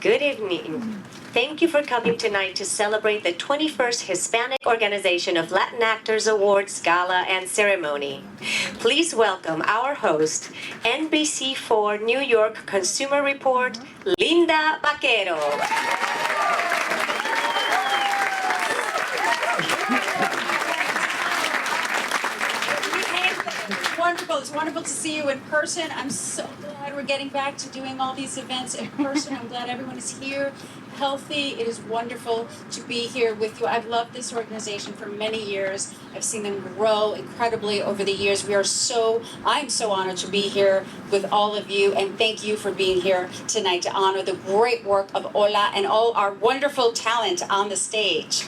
Good evening. Thank you for coming tonight to celebrate the 21st Hispanic Organization of Latin Actors Awards Gala and Ceremony. Please welcome our host, NBC4 New York Consumer Report, Linda Vaquero. It's wonderful to see you in person. I'm so glad we're getting back to doing all these events in person. I'm glad everyone is here, healthy. It is wonderful to be here with you. I've loved this organization for many years. I've seen them grow incredibly over the years. I'm so honored to be here with all of you, and thank you for being here tonight to honor the great work of HOLA and all our wonderful talent on the stage.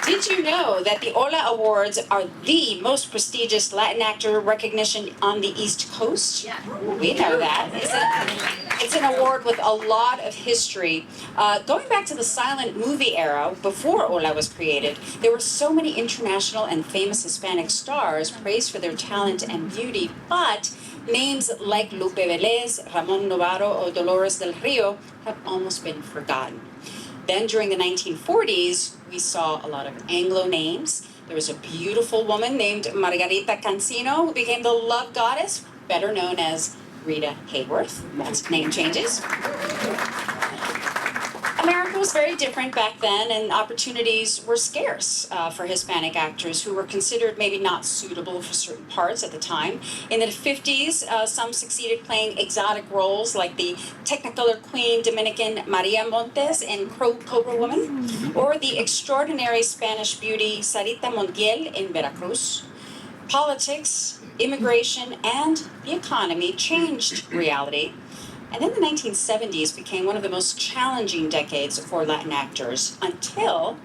Did you know that the HOLA Awards are the most prestigious Latin actor recognition on the East Coast? Yeah. We know that. It's an award with a lot of history. Going back to the silent movie era, before HOLA was created, there were so many international and famous Hispanic stars praised for their talent and beauty, but names like Lupe Velez, Ramon Novarro, or Dolores del Rio have almost been forgotten. Then during the 1940s, we saw a lot of Anglo names. There was a beautiful woman named Margarita Cancino who became the love goddess, better known as Rita Hayworth. That's name changes. America was very different back then, and opportunities were scarce for Hispanic actors who were considered maybe not suitable for certain parts at the time. In the 50s, some succeeded playing exotic roles like the Technicolor Queen Dominican Maria Montes in Cobra Woman, or the extraordinary Spanish beauty Sarita Montiel in Veracruz. Politics, immigration, and the economy changed reality. And then the 1970s became one of the most challenging decades for Latin actors until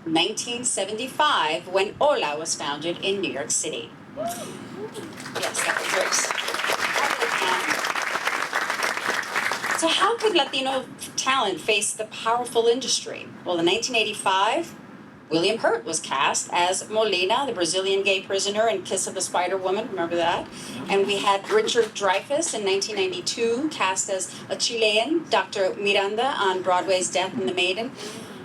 1975, when HOLA was founded in New York City. Yes, that was yours. So how could Latino talent face the powerful industry? Well, in 1985, William Hurt was cast as Molina, the Brazilian gay prisoner in Kiss of the Spider Woman, remember that? And we had Richard Dreyfuss in 1992, cast as a Chilean, Dr. Miranda, on Broadway's Death and the Maiden.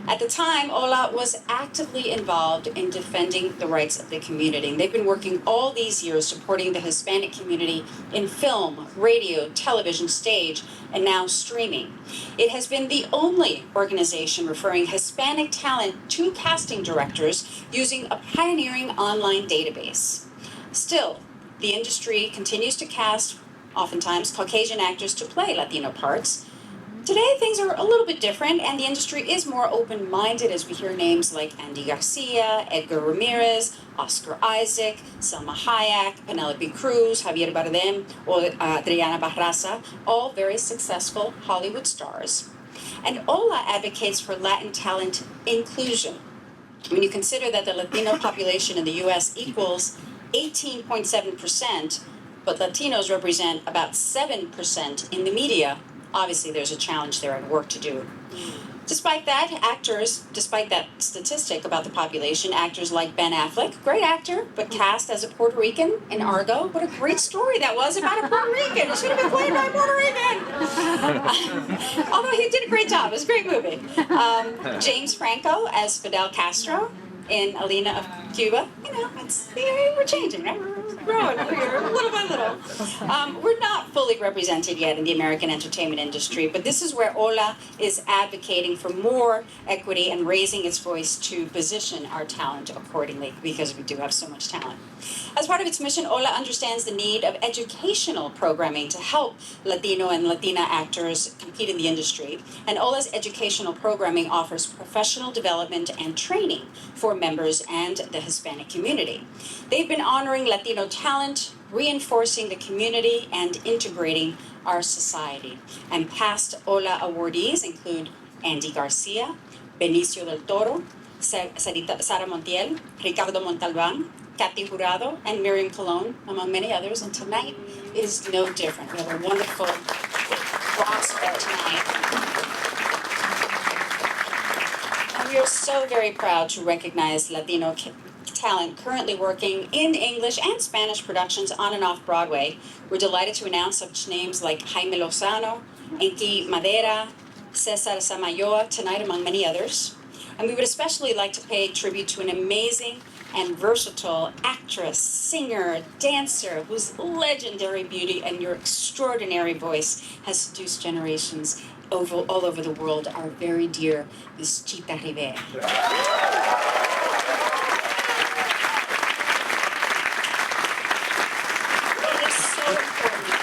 At the time, HOLA was actively involved in defending the rights of the community. And they've been working all these years supporting the Hispanic community in film, radio, television, stage, and now streaming. It has been the only organization referring Hispanic talent to casting directors using a pioneering online database. Still, the industry continues to cast, oftentimes, Caucasian actors to play Latino parts. Today, things are a little bit different, and the industry is more open-minded as we hear names like Andy Garcia, Edgar Ramirez, Oscar Isaac, Selma Hayek, Penelope Cruz, Javier Bardem, or Adriana Barraza, all very successful Hollywood stars. And HOLA advocates for Latin talent inclusion. When you consider that the Latino population in the U.S. equals 18.7%, but Latinos represent about 7% in the media, obviously there's a challenge there and work to do. Despite that statistic about the population, actors like Ben Affleck, great actor, but cast as a Puerto Rican in Argo. What a great story that was about a Puerto Rican. It should have been played by a Puerto Rican. Although he did a great job. It was a great movie. James Franco as Fidel Castro in Alina of Cuba. You know, we're changing, right? We're growing here, little by little. We're not fully represented yet in the American entertainment industry, but this is where HOLA is advocating for more equity and raising its voice to position our talent accordingly, because we do have so much talent. As part of its mission, HOLA understands the need of educational programming to help Latino and Latina actors compete in the industry. And HOLA's educational programming offers professional development and training for members and the Hispanic community. They've been honoring Latino talent, reinforcing the community, and integrating our society. And past HOLA awardees include Andy Garcia, Benicio del Toro, Sara Montiel, Ricardo Montalban, Kathy Jurado, and Miriam Colon, among many others. And tonight is no different. We have a wonderful roster tonight. We are so very proud to recognize Latino talent currently working in English and Spanish productions on and off Broadway. We're delighted to announce such names like Jaime Lozano, Hemky Madera, Caesar Samayoa tonight, among many others. And we would especially like to pay tribute to an amazing and versatile actress, singer, dancer, whose legendary beauty and your extraordinary voice has seduced generations all over the world. Our very dear Miss Chita Rivera. It is so important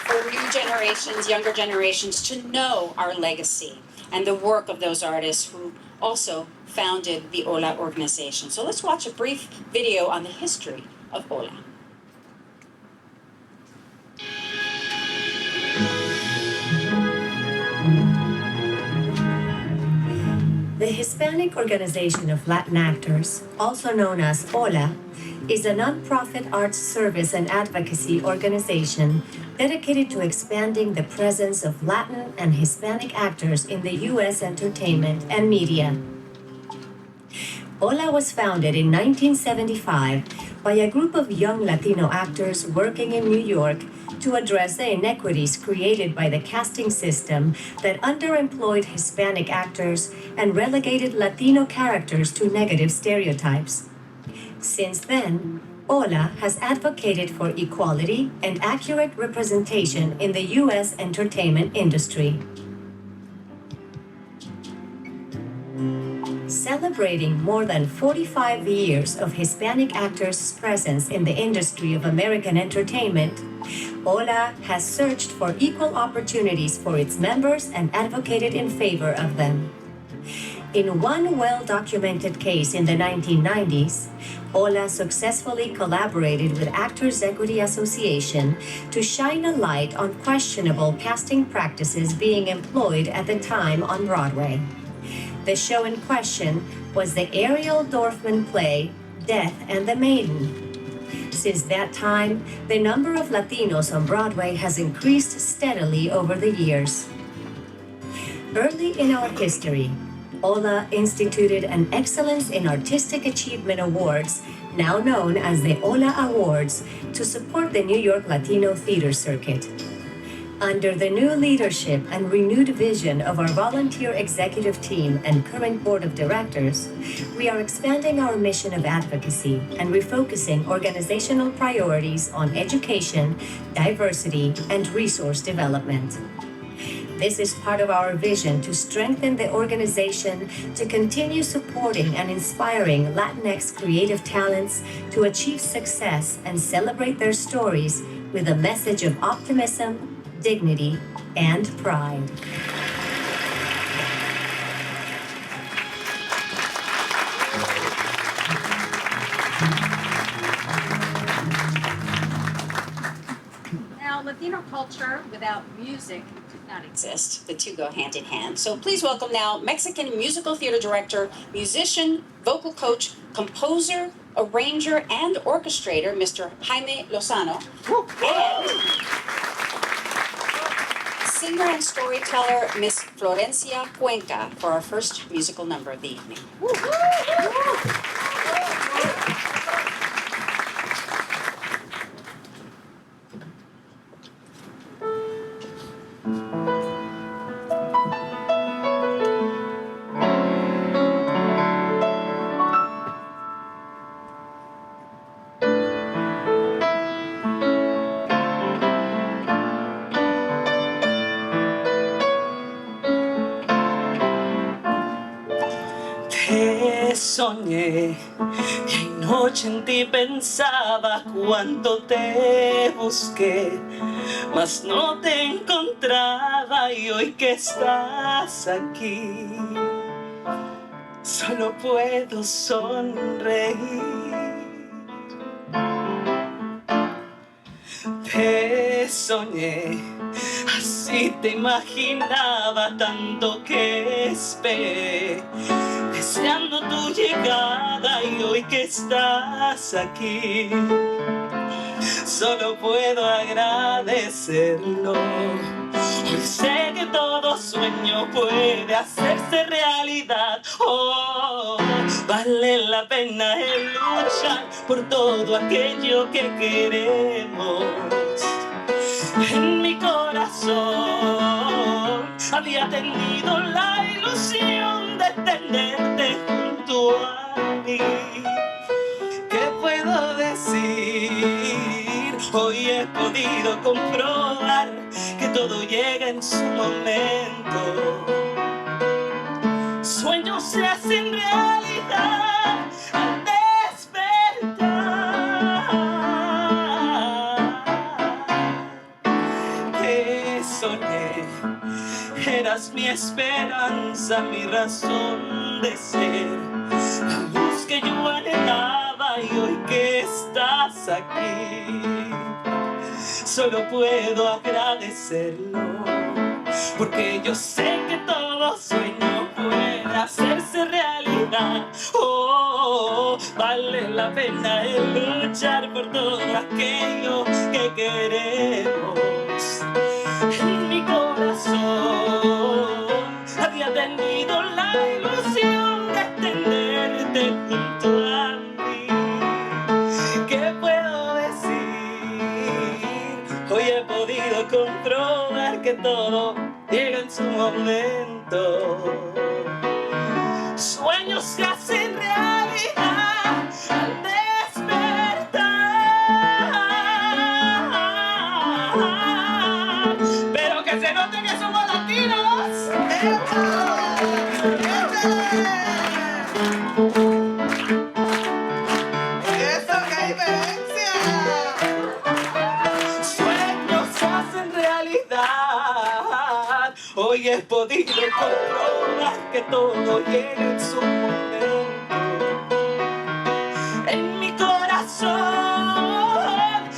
for new generations, younger generations, to know our legacy and the work of those artists who also founded the HOLA organization. So let's watch a brief video on the history of HOLA. The Hispanic Organization of Latin Actors, also known as HOLA, is a nonprofit arts service and advocacy organization dedicated to expanding the presence of Latin and Hispanic actors in the U.S. entertainment and media. HOLA was founded in 1975 by a group of young Latino actors working in New York to address the inequities created by the casting system that underemployed Hispanic actors and relegated Latino characters to negative stereotypes. Since then, HOLA has advocated for equality and accurate representation in the U.S. entertainment industry. Celebrating more than 45 years of Hispanic actors' presence in the industry of American entertainment, HOLA has searched for equal opportunities for its members and advocated in favor of them. In one well-documented case in the 1990s, HOLA successfully collaborated with Actors Equity Association to shine a light on questionable casting practices being employed at the time on Broadway. The show in question was the Ariel Dorfman play, Death and the Maiden. Since that time, the number of Latinos on Broadway has increased steadily over the years. Early in our history, HOLA instituted an Excellence in Artistic Achievement Awards, now known as the HOLA Awards, to support the New York Latino theater circuit. Under the new leadership and renewed vision of our volunteer executive team and current board of directors, we are expanding our mission of advocacy and refocusing organizational priorities on education, diversity, and resource development. This is part of our vision to strengthen the organization to continue supporting and inspiring Latinx creative talents to achieve success and celebrate their stories with a message of optimism, dignity, and pride. Now, Latino culture without music could not exist. The two go hand in hand. So please welcome now Mexican musical theater director, musician, vocal coach, composer, arranger, and orchestrator, Mr. Jaime Lozano, and singer and storyteller, Miss Florencia Cuenca, for our first musical number of the evening. Soñé que anoche en ti pensaba cuánto te busqué, mas no te encontraba y hoy que estás aquí, solo puedo sonreír. Te soñé, así te imaginaba, tanto que esperé, deseando tu llegada y hoy que estás aquí, solo puedo agradecerlo. Hoy sé que todo sueño puede hacerse realidad. Oh, vale la pena el luchar por todo aquello que queremos. En mi corazón había tenido la ilusión de tenerte junto a mí. ¿Qué puedo decir? Hoy he podido comprobar que todo llega en su momento. Sueños se hacen realidad al despertar. Te soñé, eras mi esperanza, mi razón de ser, la luz que yo anhelaba, y hoy que estás aquí solo puedo agradecerlo, porque yo sé que todo sueño puede hacerse realidad. Oh, vale la pena el luchar por todo aquello que queremos. En mi corazón había tenido la ilusión de tenerte junto a mí. ¿Qué puedo decir? Hoy he podido comprobar que todo llega en su momento. Sueños se hacen realidad al despertar. Pero que se note que somos latinos. ¡Eso, qué diferencia! Sueños se hacen realidad. Hoy he podido comprobar que todo llega en su momento. En mi corazón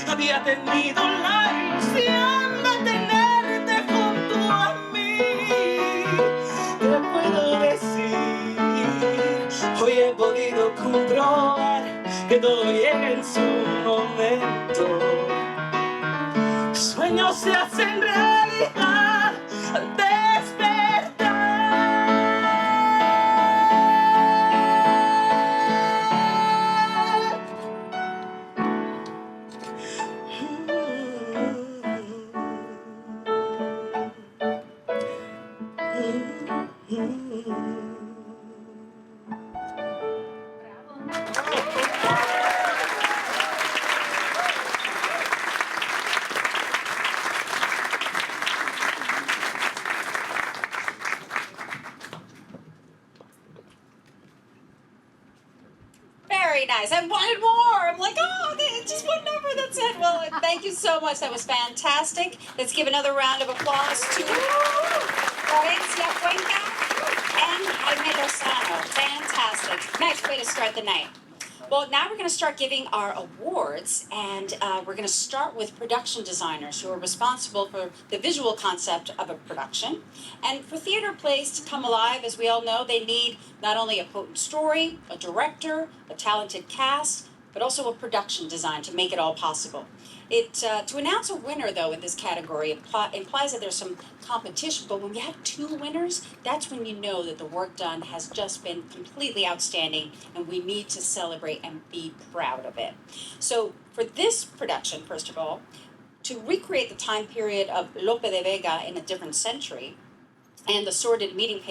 había tenido la ilusión de tenerte junto a mí. ¿Qué puedo decir? Hoy he podido comprobar que todo llega en su momento. Sueños se hacen realidad al despertar. Very nice. I wanted more. I'm like, oh, just one number, that's it. Well, thank you so much. That was fantastic. Let's give another round of applause to Cuenca and Jaime Lozano. Fantastic. Nice way to start the night. Well, now we're going to start giving our awards, and we're going to start with production designers who are responsible for the visual concept of a production. And for theater plays to come alive, as we all know, they need not only a potent story, a director, a talented cast, but also a production design to make it all possible. To announce a winner, though, in this category implies that there's some competition, but when you have two winners, that's when you know that the work done has just been completely outstanding, and we need to celebrate and be proud of it. So for this production, first of all, to recreate the time period of Lope de Vega in a different century and the sordid meeting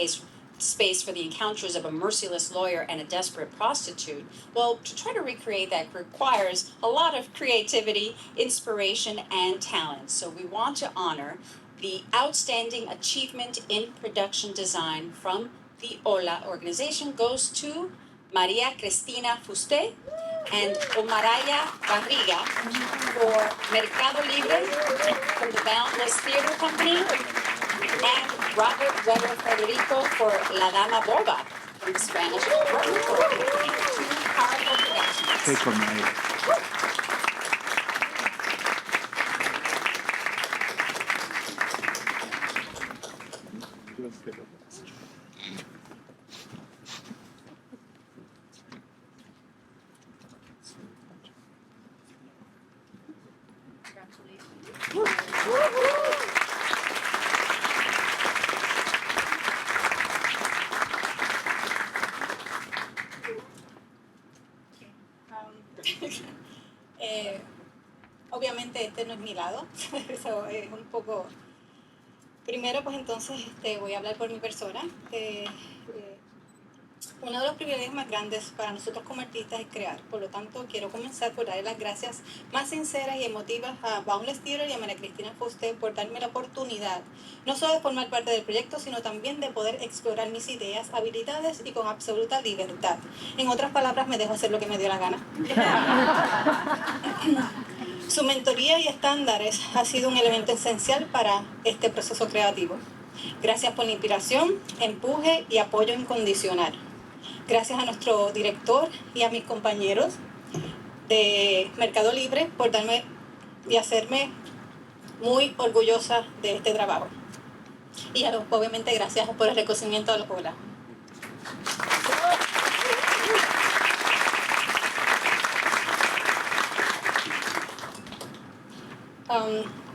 space for the encounters of a merciless lawyer and a desperate prostitute, well, to try to recreate that requires a lot of creativity, inspiration, and talent. So we want to honor the outstanding achievement in production design from the HOLA organization goes to Maria Cristina Fuste and Omaraya Barriga for Mercado Libre from the Boundless Theater Company, and Robert Weber Federico for La Dama Boba from the Spanish Repertory. Two powerful productions. Take a minute. obviamente este no es mi lado, eso es un poco... Primero, pues entonces voy a hablar por mi persona. Uno de los privilegios más grandes para nosotros como artistas es crear. Por lo tanto, quiero comenzar por darle las gracias más sinceras y emotivas a Boundless Theater y a María Cristina Fuste por darme la oportunidad, no solo de formar parte del proyecto, sino también de poder explorar mis ideas, habilidades y con absoluta libertad. En otras palabras, me dejo hacer lo que me dio la gana. Su mentoría y estándares ha sido un elemento esencial para este proceso creativo. Gracias por la inspiración, empuje y apoyo incondicional. Gracias a nuestro director y a mis compañeros de Mercado Libre por darme y hacerme muy orgullosa de este trabajo. Y obviamente gracias por el reconocimiento a los HOLA.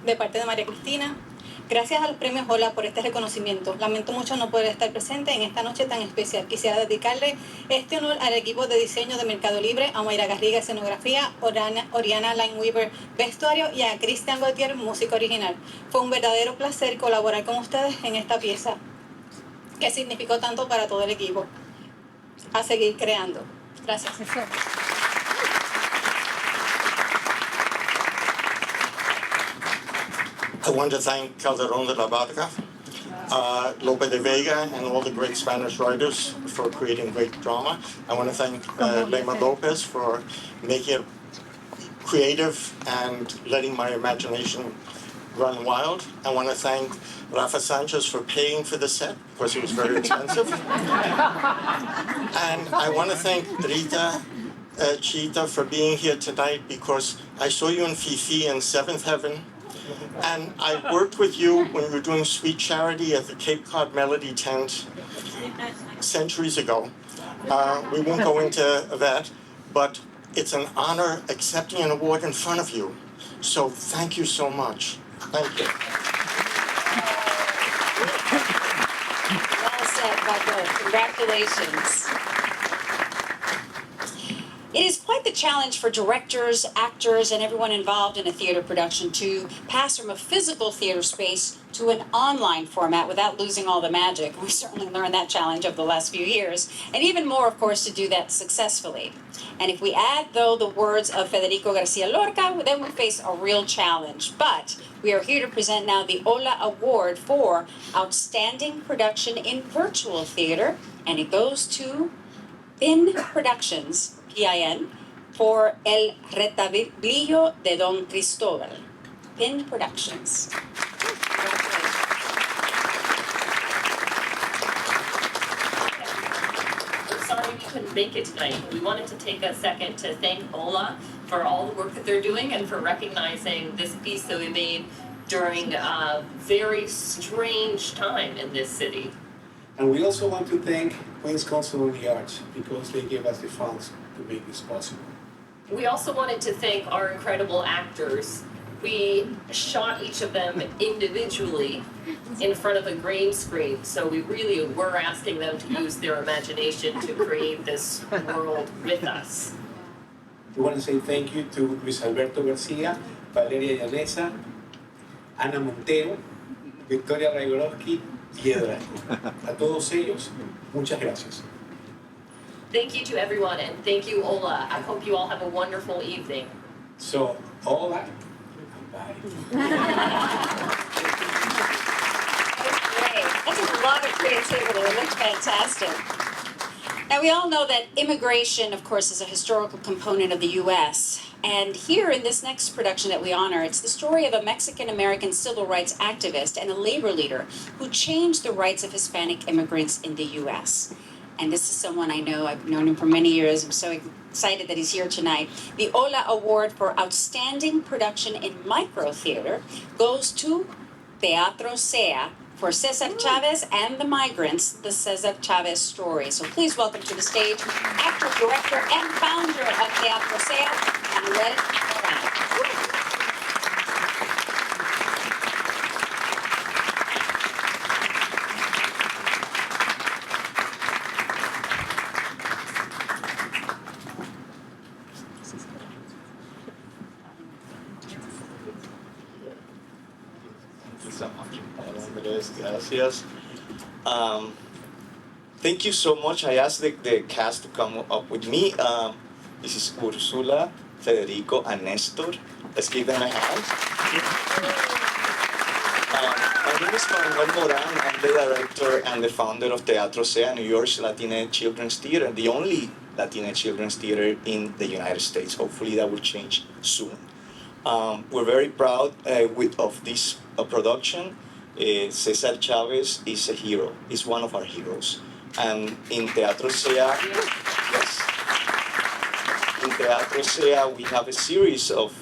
De parte de María Cristina, gracias a los premios HOLA por este reconocimiento. Lamento mucho no poder estar presente en esta noche tan especial. Quisiera dedicarle este honor al equipo de diseño de Mercado Libre, a Mayra Garriga, escenografía, Oriana Lineweaver, vestuario, y a Cristian Gautier, música original. Fue un verdadero placer colaborar con ustedes en esta pieza que significó tanto para todo el equipo. A seguir creando. Gracias. I want to thank Calderón de la Barca, Lope de Vega, and all the great Spanish writers for creating great drama. I want to thank Lema Lopez for making it creative and letting my imagination run wild. I want to thank Rafa Sanchez for paying for the set, because it was very expensive. And I want to thank Rita Chita for being here tonight, because I saw you in Fifi in Seventh Heaven. And I worked with you when we were doing Sweet Charity at the Cape Cod Melody Tent centuries ago. We won't go into that, but it's an honor accepting an award in front of you. So thank you so much. Thank you. Well said, Michael. Congratulations. It is quite the challenge for directors, actors, and everyone involved in a theater production to pass from a physical theater space to an online format without losing all the magic. We certainly learned that challenge over the last few years, and even more, of course, to do that successfully. And if we add, though, the words of Federico Garcia Lorca, then we face a real challenge. But we are here to present now the HOLA Award for Outstanding Production in Virtual Theater, and it goes to PIN Productions, PIN, for El Retablillo de Don Cristóbal. PIN Productions. We're sorry we couldn't make it tonight. We wanted to take a second to thank HOLA for all the work that they're doing and for recognizing this piece that we made during a very strange time in this city. And we also want to thank Queens Council on the Arts, because they gave us the funds to make this possible. We also wanted to thank our incredible actors. We shot each of them individually in front of a green screen, so we really were asking them to use their imagination to create this world with us. We want to say thank you to Luis Alberto Garcia, Valeria Llanesa, Ana Montero, Victoria Raigorovsky, Piedra. A todos ellos, muchas gracias. Thank you to everyone, and thank you, HOLA. I hope you all have a wonderful evening. So, hola, and bye. Great. That's a lot of creativity. It looks fantastic. Now, we all know that immigration, of course, is a historical component of the U.S. And here in this next production that we honor, it's the story of a Mexican-American civil rights activist and a labor leader who changed the rights of Hispanic immigrants in the U.S. And this is someone I know. I've known him for many years. I'm so excited that he's here tonight. The HOLA Award for Outstanding Production in Micro Theater goes to Teatro Sea for Cesar Chavez and the Migrants, the Cesar Chavez story. So please welcome to the stage actor, director, and founder of Teatro Sea, Manuel Morán. Gracias, gracias. Thank you so much. I asked the cast to come up with me. This is Ursula, Federico, and Nestor. Let's give them a hand. My name is Manuel Moran. I'm the director and the founder of Teatro Sea, New York's Latina Children's Theater, the only Latina Children's Theater in the United States. Hopefully that will change soon. We're very proud of this production. Cesar Chavez is a hero. He's one of our heroes. And in Teatro Sea, yes, in Teatro Sea, we have a series of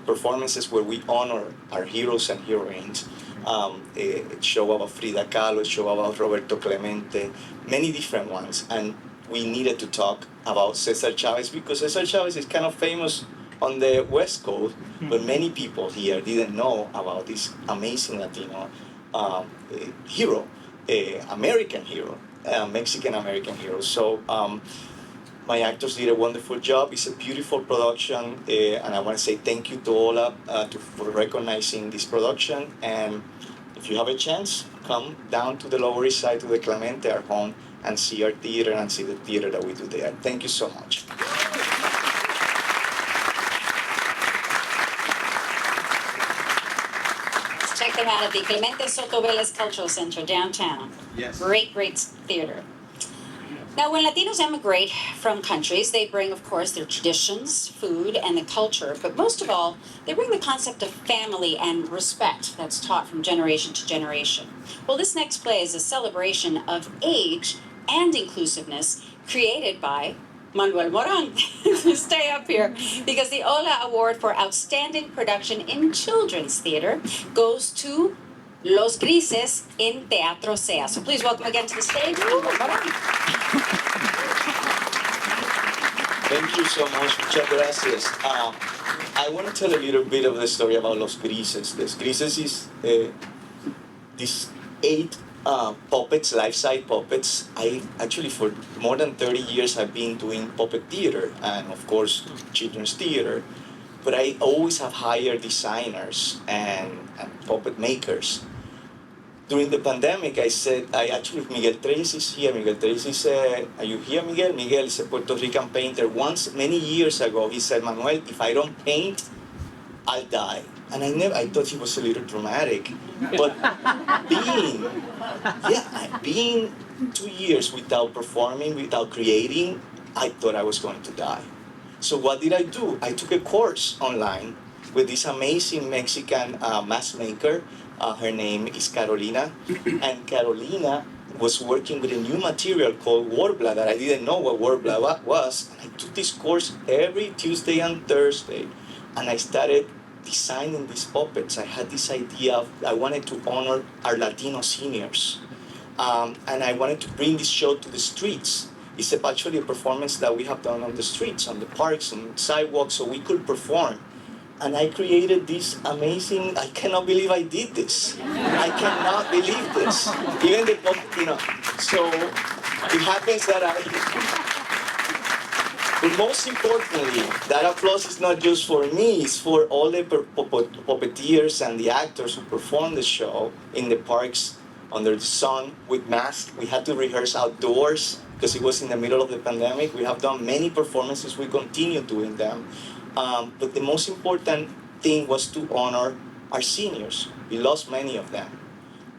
performances where we honor our heroes and heroines. A show about Frida Kahlo, a show about Roberto Clemente, many different ones. And we needed to talk about Cesar Chavez because Cesar Chavez is kind of famous on the West Coast, but many people here didn't know about this amazing Latino hero, American hero, Mexican-American hero. So my actors did a wonderful job. It's a beautiful production, and I want to say thank you to HOLA for recognizing this production. And if you have a chance, come down to the Lower East Side to the Clemente, our home, and see our theater and see the theater that we do there. Thank you so much. Check them out at the Clemente Soto Vélez Cultural Center downtown. Yes. Great theater. Now, when Latinos emigrate from countries, they bring, of course, their traditions, food, and the culture. But most of all, they bring the concept of family and respect that's taught from generation to generation. Well, this next play is a celebration of age and inclusiveness created by Manuel Moran. Stay up here, because the HOLA Award for Outstanding Production in Children's Theater goes to Los Grises in Teatro Sea. So please welcome again to the stage, Manuel Moran. Thank you so much. Muchas gracias. I want to tell a little bit of the story about Los Grises. Los Grises is these 8 puppets, life-size puppets. I actually, for more than 30 years, I've been doing puppet theater and, of course, children's theater. But I always have hired designers and puppet makers. During the pandemic, Miguel Treyes is here. Miguel Treyes is, are you here, Miguel? Miguel is a Puerto Rican painter. Once, many years ago, he said, Manuel, if I don't paint, I'll die. And I thought he was a little dramatic. But being 2 years without performing, without creating, I thought I was going to die. So what did I do? I took a course online with this amazing Mexican mask maker. Her name is Carolina. And Carolina was working with a new material called Warbla that I didn't know what Warbla was. And I took this course every Tuesday and Thursday. And I started designing these puppets. I had this idea of I wanted to honor our Latino seniors. And I wanted to bring this show to the streets. It's actually a performance that we have done on the streets, on the parks, on sidewalks, so we could perform. And I created this amazing, I cannot believe I did this. I cannot believe this. Even the, so it happens that but most importantly, that applause is not just for me, it's for all the puppeteers and the actors who perform the show in the parks under the sun with masks. We had to rehearse outdoors because it was in the middle of the pandemic. We have done many performances, we continue doing them. But the most important thing was to honor our seniors. We lost many of them.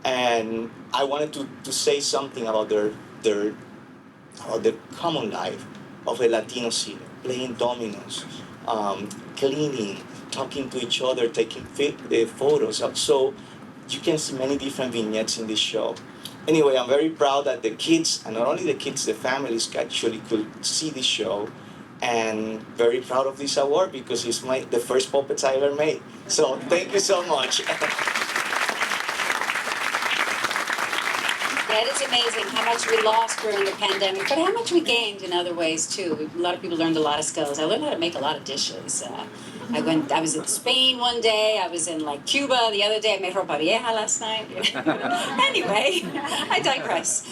And I wanted to say something about their common life of a Latino senior, playing dominoes, cleaning, talking to each other, taking photos. So you can see many different vignettes in this show. Anyway, I'm very proud that the kids, and not only the kids, the families actually could see this show, and very proud of this award because it's the first puppets I ever made. So thank you so much. Yeah, it is amazing how much we lost during the pandemic, but how much we gained in other ways too. A lot of people learned a lot of skills. I learned how to make a lot of dishes. I was in Spain one day, I was in Cuba the other day, I made ropa vieja last night. Anyway, I digress.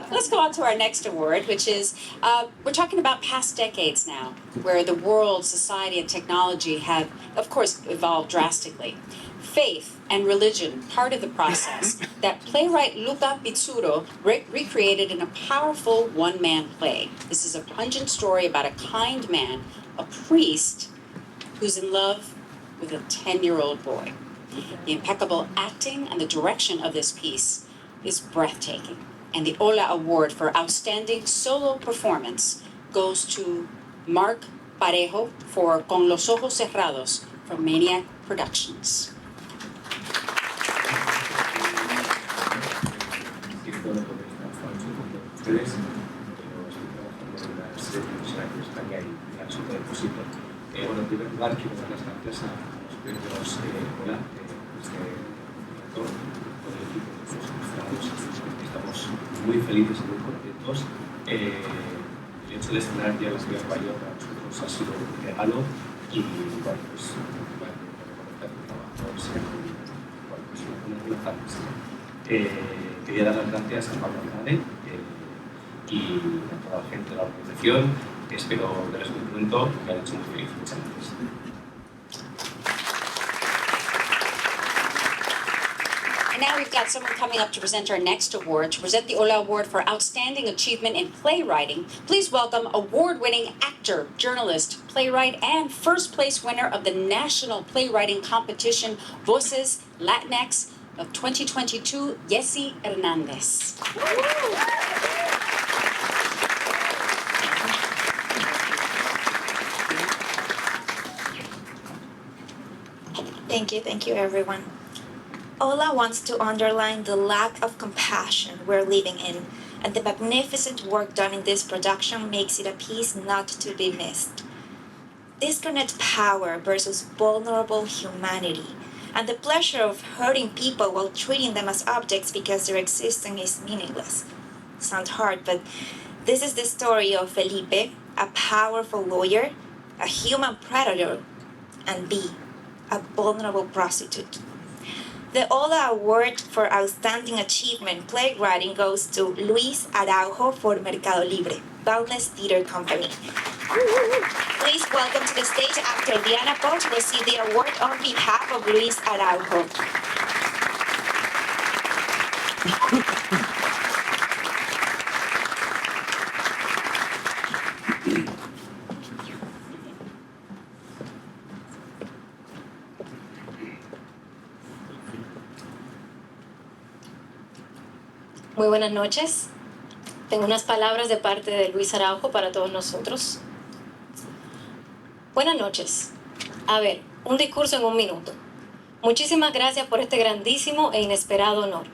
Let's go on to our next award, which is, we're talking about past decades now, where the world, society, and technology have, of course, evolved drastically. faith and religion part of the process that playwright Luca Pizzuro recreated in a powerful one-man play. This is a pungent story about a kind man, a priest, who's in love with a 10-year-old boy. The impeccable acting and the direction of this piece is breathtaking. And the HOLA Award for Outstanding Solo Performance goes to Mark Parejo for Con los Ojos Cerrados from Maniac Productions. Bueno, en primer lugar, quiero dar las gracias a los premios HOLA, todo el equipo de los jurados. Estamos muy felices y muy contentos. El hecho de estrenar ya la Serie Mayor para nosotros ha sido un regalo y, bueno, pues, reconocer el trabajo sea una fantasía. Quería dar las gracias a Pablo Andrade y a toda la gente de la organización. Espero verles muy pronto, me han hecho muy feliz. Muchas gracias. And now we've got someone coming up to present our next award. To present the HOLA Award for Outstanding Achievement in Playwriting, please welcome award-winning actor, journalist, playwright, and first place winner of the National Playwriting Competition Voces Latinx of 2022, Yessi Hernandez. Thank you everyone. HOLA wants to underline the lack of compassion we're living in, and the magnificent work done in this production makes it a piece not to be missed. Disconnect power versus vulnerable humanity, and the pleasure of hurting people while treating them as objects because their existence is meaningless. Sounds hard, but this is the story of Felipe, a powerful lawyer, a human predator, and B, a vulnerable prostitute. The HOLA Award for Outstanding Achievement Playwriting goes to Luis Araujo for Mercado Libre, Boundless Theater Company. Please welcome to the stage actor Diana Poe to receive the award on behalf of Luis Araujo. Muy buenas noches. Tengo unas palabras de parte de Luis Araujo para todos nosotros. Buenas noches. A ver, un discurso en un minuto. Muchísimas gracias por este grandísimo e inesperado honor.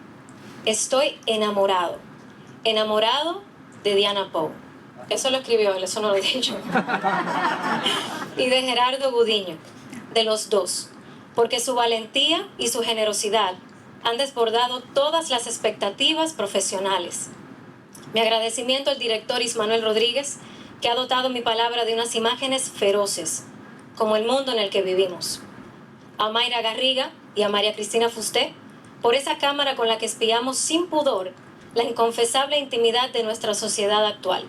Estoy enamorado. Enamorado de Diana Poe. Eso lo escribió él, eso no lo he dicho. Y de Gerardo Gudiño, de los dos. Porque su valentía y su generosidad han desbordado todas las expectativas profesionales. Mi agradecimiento al director Ismanuel Rodríguez, que ha dotado mi palabra de unas imágenes feroces, como el mundo en el que vivimos. A Mayra Garriga y a María Cristina Fusté, por esa cámara con la que espiamos sin pudor la inconfesable intimidad de nuestra sociedad actual.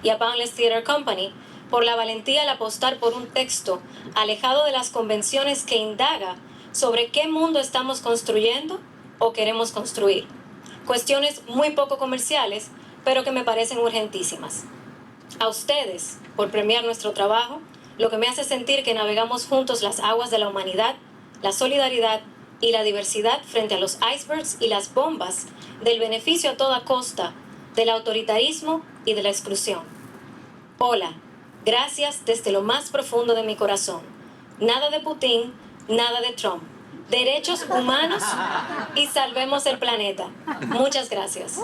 Y a Boundless Theater Company, por la valentía al apostar por un texto alejado de las convenciones que indaga sobre qué mundo estamos construyendo o queremos construir. Cuestiones muy poco comerciales, pero que me parecen urgentísimas. A ustedes, por premiar nuestro trabajo, lo que me hace sentir que navegamos juntos las aguas de la humanidad, la solidaridad y la diversidad frente a los icebergs y las bombas del beneficio a toda costa, del autoritarismo y de la exclusión. Hola, gracias desde lo más profundo de mi corazón. Nada de Putin, nada de Trump. Derechos humanos y salvemos el planeta. Muchas gracias.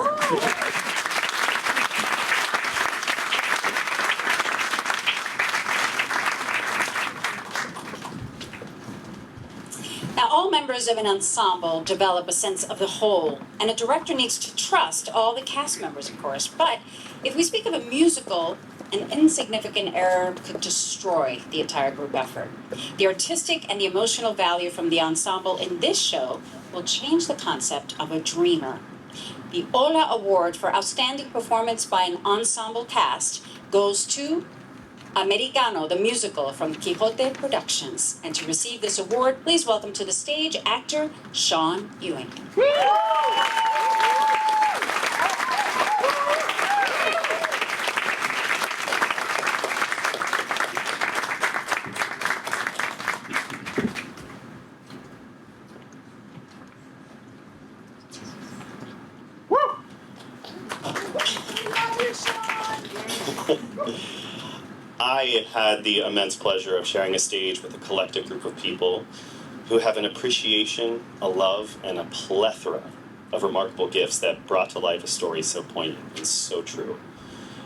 Now, all members of an ensemble develop a sense of the whole, and a director needs to trust all the cast members, of course. But if we speak of a musical, an insignificant error could destroy the entire group effort. The artistic and the emotional value from the ensemble in this show will change the concept of a dreamer. The HOLA Award for Outstanding Performance by an Ensemble Cast goes to Americano, the musical from Quixote Productions. And to receive this award, please welcome to the stage actor Sean Ewing. I had the immense pleasure of sharing a stage with a collective group of people who have an appreciation, a love, and a plethora of remarkable gifts that brought to life a story so poignant and so true.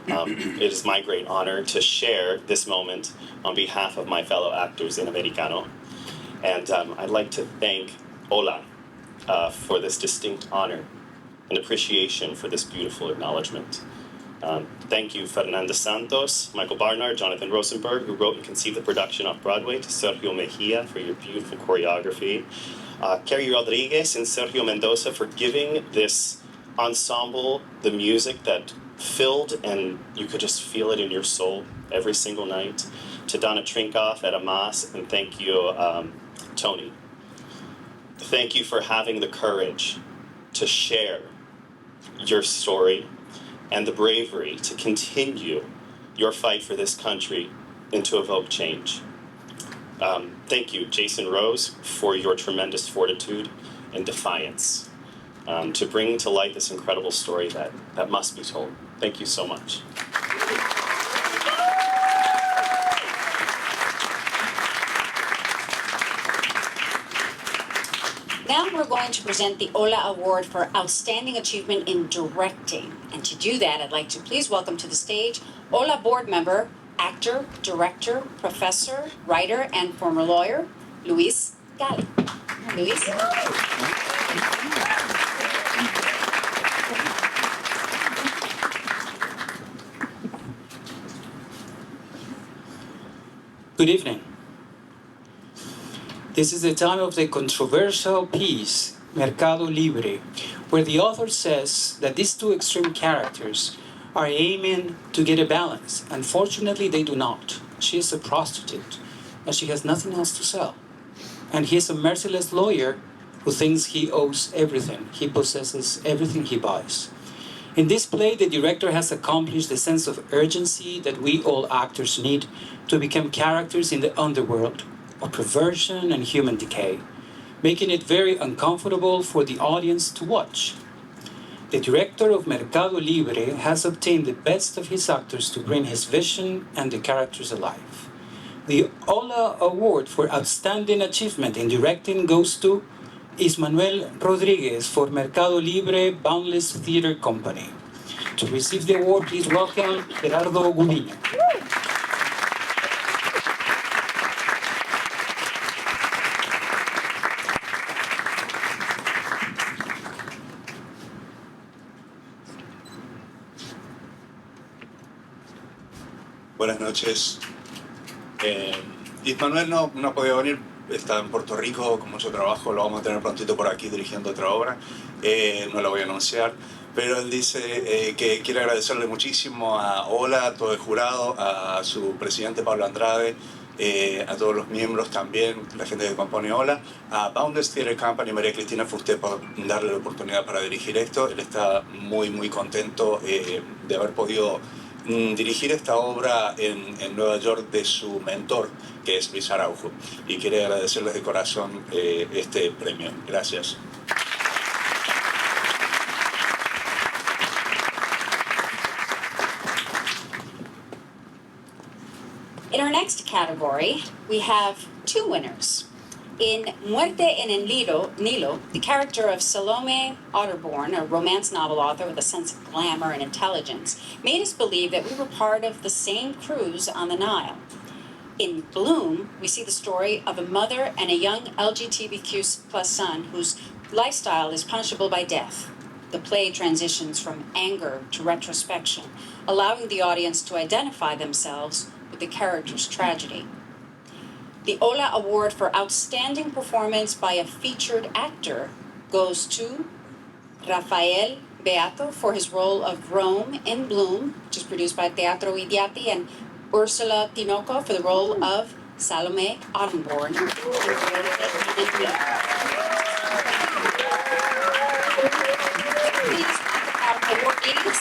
It is my great honor to share this moment on behalf of my fellow actors in Americano. And I'd like to thank HOLA for this distinct honor and appreciation for this beautiful acknowledgement. Thank you, Fernando Santos, Michael Barnard, Jonathan Rosenberg, who wrote and conceived the production off Broadway, to Sergio Mejia for your beautiful choreography, Kerry Rodriguez and Sergio Mendoza for giving this ensemble the music that filled and you could just feel it in your soul every single night, to Donna Trinkoff at Amas, and thank you, Tony. Thank you for having the courage to share your story and the bravery to continue your fight for this country and to evoke change. Thank you, Jason Rose, for your tremendous fortitude and defiance to bring to light this incredible story that must be told. Thank you so much. Now we're going to present the HOLA Award for Outstanding Achievement in Directing. And to do that, I'd like to please welcome to the stage HOLA board member, actor, director, professor, writer, and former lawyer, Luis Gala. Luis. Good evening. This is the time of the controversial piece, Mercado Libre, where the author says that these two extreme characters are aiming to get a balance. Unfortunately, they do not. She is a prostitute, and she has nothing else to sell. And he is a merciless lawyer who thinks he owes everything. He possesses everything he buys. In this play, the director has accomplished the sense of urgency that we all actors need to become characters in the underworld of perversion and human decay, making it very uncomfortable for the audience to watch. The director of Mercado Libre has obtained the best of his actors to bring his vision and the characters alive. The HOLA Award for Outstanding Achievement in Directing goes to Ismanuel Rodriguez for Mercado Libre Boundless Theater Company. To receive the award, please welcome Gerardo Gudino. Buenas noches. Ismanuel no podía venir, está en Puerto Rico con mucho trabajo, lo vamos a tener prontito por aquí dirigiendo otra obra, no la voy a anunciar, pero él dice que quiere agradecerle muchísimo a HOLA, a todo el jurado, a su presidente Pablo Andrade, a todos los miembros también, la gente que compone HOLA, a Boundless Theater Company, María Cristina Fusté, por darle la oportunidad para dirigir esto. Él está muy contento de haber podido dirigir esta obra en Nueva York de su mentor, que es Luis Araujo, y quiere agradecerles de corazón este premio. Gracias. In our next category, we have two winners. In Muerte en el Nilo, the character of Salome Otterborn, a romance novel author with a sense of glamour and intelligence, made us believe that we were part of the same cruise on the Nile. In Bloom, we see the story of a mother and a young LGBTQ+ son whose lifestyle is punishable by death. The play transitions from anger to retrospection, allowing the audience to identify themselves with the character's tragedy. The HOLA Award for Outstanding Performance by a Featured Actor goes to Rafael Beato for his role of Rome in Bloom, which is produced by Teatro Idiati, and Ursula Tinoco for the role of Salome Ottenborn. Please welcome our awardees,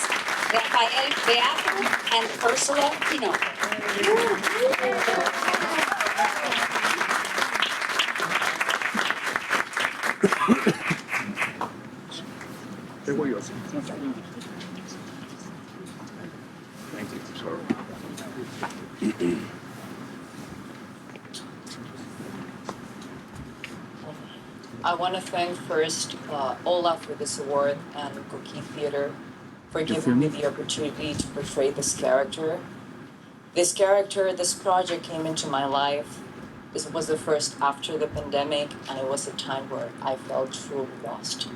Rafael Beato and Ursula Tinoco. Thank you. Sorry. I want to thank first Ola for this award and Cookie Theater for giving me the opportunity to portray this character. This project came into my life. This was the first after the pandemic, and it was a time where I felt truly lost.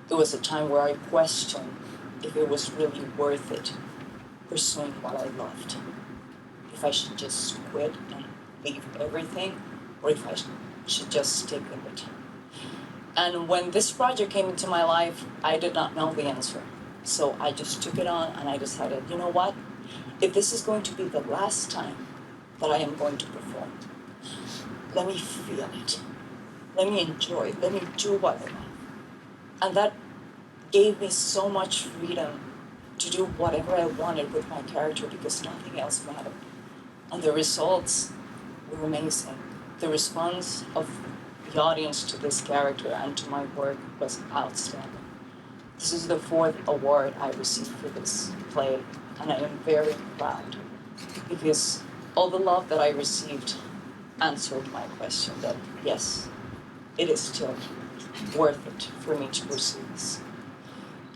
It was a time where I questioned if it was really worth it pursuing what I loved. If I should just quit and leave everything, or if I should just stick with it. And when this project came into my life, I did not know the answer. So I just took it on and I decided, you know what? If this is going to be the last time that I am going to perform, let me feel it. Let me enjoy it. Let me do what I love. And that gave me so much freedom to do whatever I wanted with my character because nothing else mattered. And the results were amazing. The response of the audience to this character and to my work was outstanding. This is the 4th award I received for this play, and I am very proud because all the love that I received answered my question that yes, it is still worth it for me to pursue this.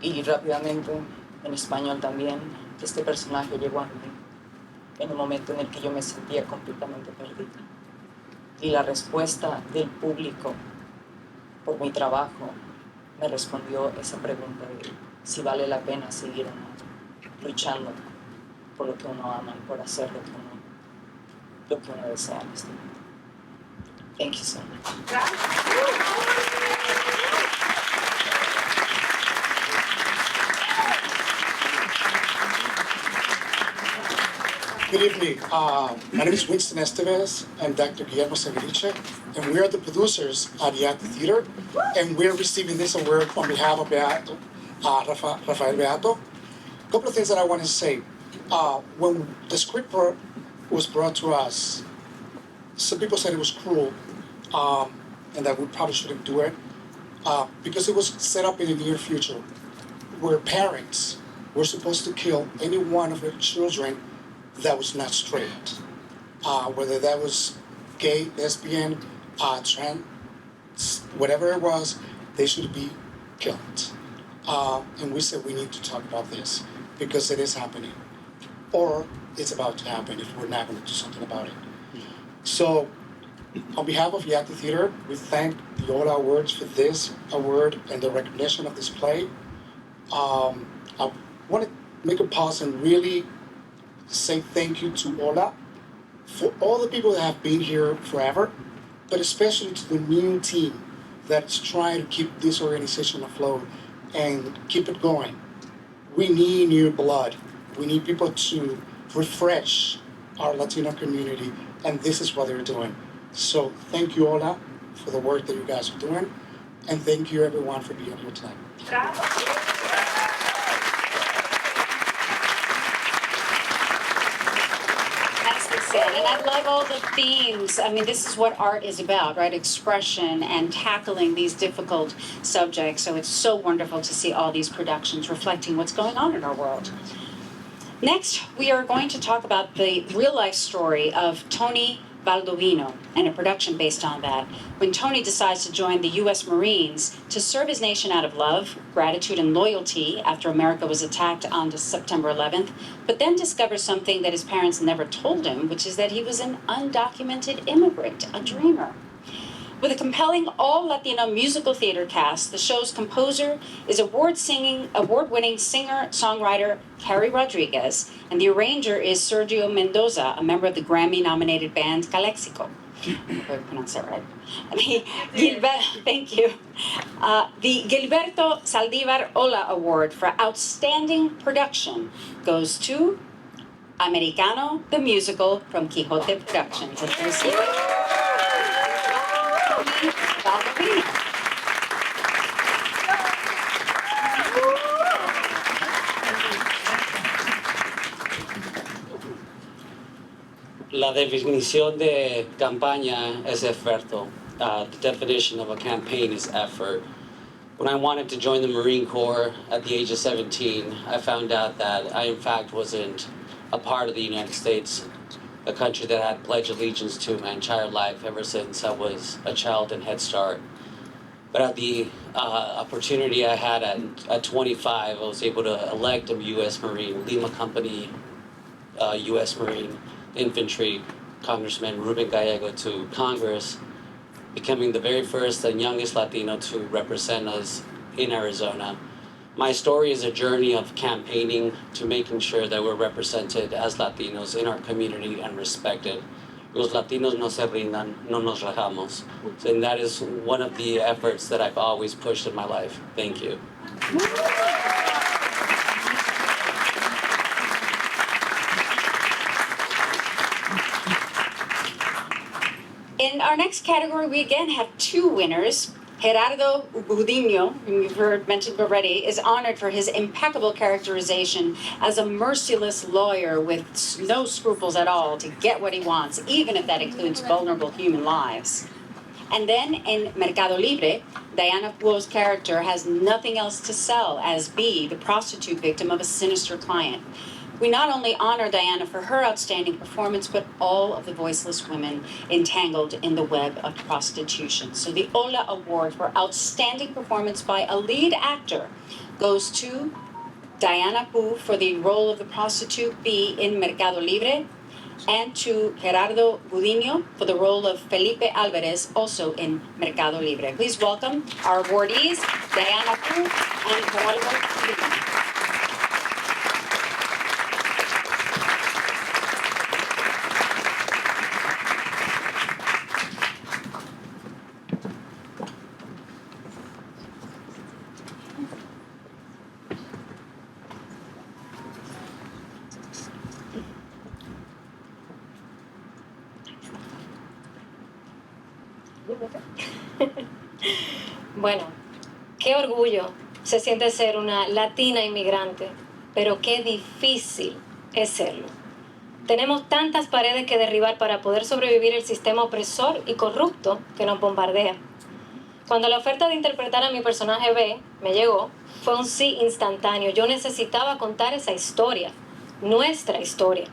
Y rápidamente, en español también, este personaje llegó a mí en un momento en el que yo me sentía completamente perdida. Y la respuesta del público por mi trabajo me respondió esa pregunta de si vale la pena seguir o no luchando por lo que uno ama y por hacer lo que uno desea en este mundo. Thank you so much. Good evening. My name is Winston Estevez and Dr. Guillermo Severiche, and we are the producers at the Theater, and we're receiving this award on behalf of Beato, Rafael Beato. A couple of things that I want to say. When the script was brought to us, some people said it was cruel, and that we probably shouldn't do it, because it was set up in the near future, where parents were supposed to kill any one of their children that was not straight, whether that was gay, lesbian, trans, whatever it was, they should be killed. And we said we need to talk about this because it is happening, or it's about to happen if we're not going to do something about it. So, on behalf of Yati Theater, we thank the HOLA Awards for this award and the recognition of this play. I want to make a pause and really say thank you to HOLA for all the people that have been here forever, but especially to the new team that's trying to keep this organization afloat and keep it going. We need new blood. We need people to refresh our Latino community, and this is what they're doing. So thank you, HOLA, for the work that you guys are doing, and thank you everyone for being here tonight. And I love all the themes. I mean, this is what art is about, right? Expression and tackling these difficult subjects. So it's so wonderful to see all these productions reflecting what's going on in our world. Next, we are going to talk about the real-life story of Tony Baldovino and a production based on that, when Tony decides to join the U.S. Marines to serve his nation out of love, gratitude, and loyalty after America was attacked on September 11th, but then discovers something that his parents never told him, which is that he was an undocumented immigrant, a dreamer. With a compelling all-Latino musical theater cast, the show's composer is award-winning singer-songwriter Carrie Rodriguez, and the arranger is Sergio Mendoza, a member of the Grammy-nominated band Calexico. I hope I pronounced that right. Thank you. The Gilberto Saldívar HOLA Award for Outstanding Production goes to Americano the Musical from Quixote Productions. Let's receive it. La definición de campaña es esfuerzo. The definition of a campaign is effort. When I wanted to join the Marine Corps at the age of 17, I found out that I in fact wasn't a part of the United States, a country that I had pledged allegiance to my entire life ever since I was a child in Head Start. But at the opportunity I had at 25, I was able to elect a U.S. Marine, Lima Company U.S. Marine Infantry Congressman Ruben Gallego to Congress, becoming the very first and youngest Latino to represent us in Arizona. My story is a journey of campaigning to making sure that we're represented as Latinos in our community and respected. Los Latinos no se rindan, no nos rajamos. And that is one of the efforts that I've always pushed in my life. Thank you. In our next category, we again have two winners. Gerardo Gudino, whom you've heard mentioned already, is honored for his impeccable characterization as a merciless lawyer with no scruples at all to get what he wants, even if that includes vulnerable human lives. And then in Mercado Libre, Diana Puo's character has nothing else to sell as B, the prostitute victim of a sinister client. We not only honor Diana for her outstanding performance, but all of the voiceless women entangled in the web of prostitution. So the HOLA Award for Outstanding Performance by a Lead Actor goes to Diana Pu for the role of the prostitute B in Mercado Libre, and to Gerardo Gudino for the role of Felipe Alvarez, also in Mercado Libre. Please welcome our awardees, Diana Pu and Gerardo Gudino. Bueno, qué orgullo se siente ser una latina inmigrante, pero qué difícil es serlo. Tenemos tantas paredes que derribar para poder sobrevivir el sistema opresor y corrupto que nos bombardea. Cuando la oferta de interpretar a mi personaje B me llegó, fue un sí instantáneo. Yo necesitaba contar esa historia, nuestra historia.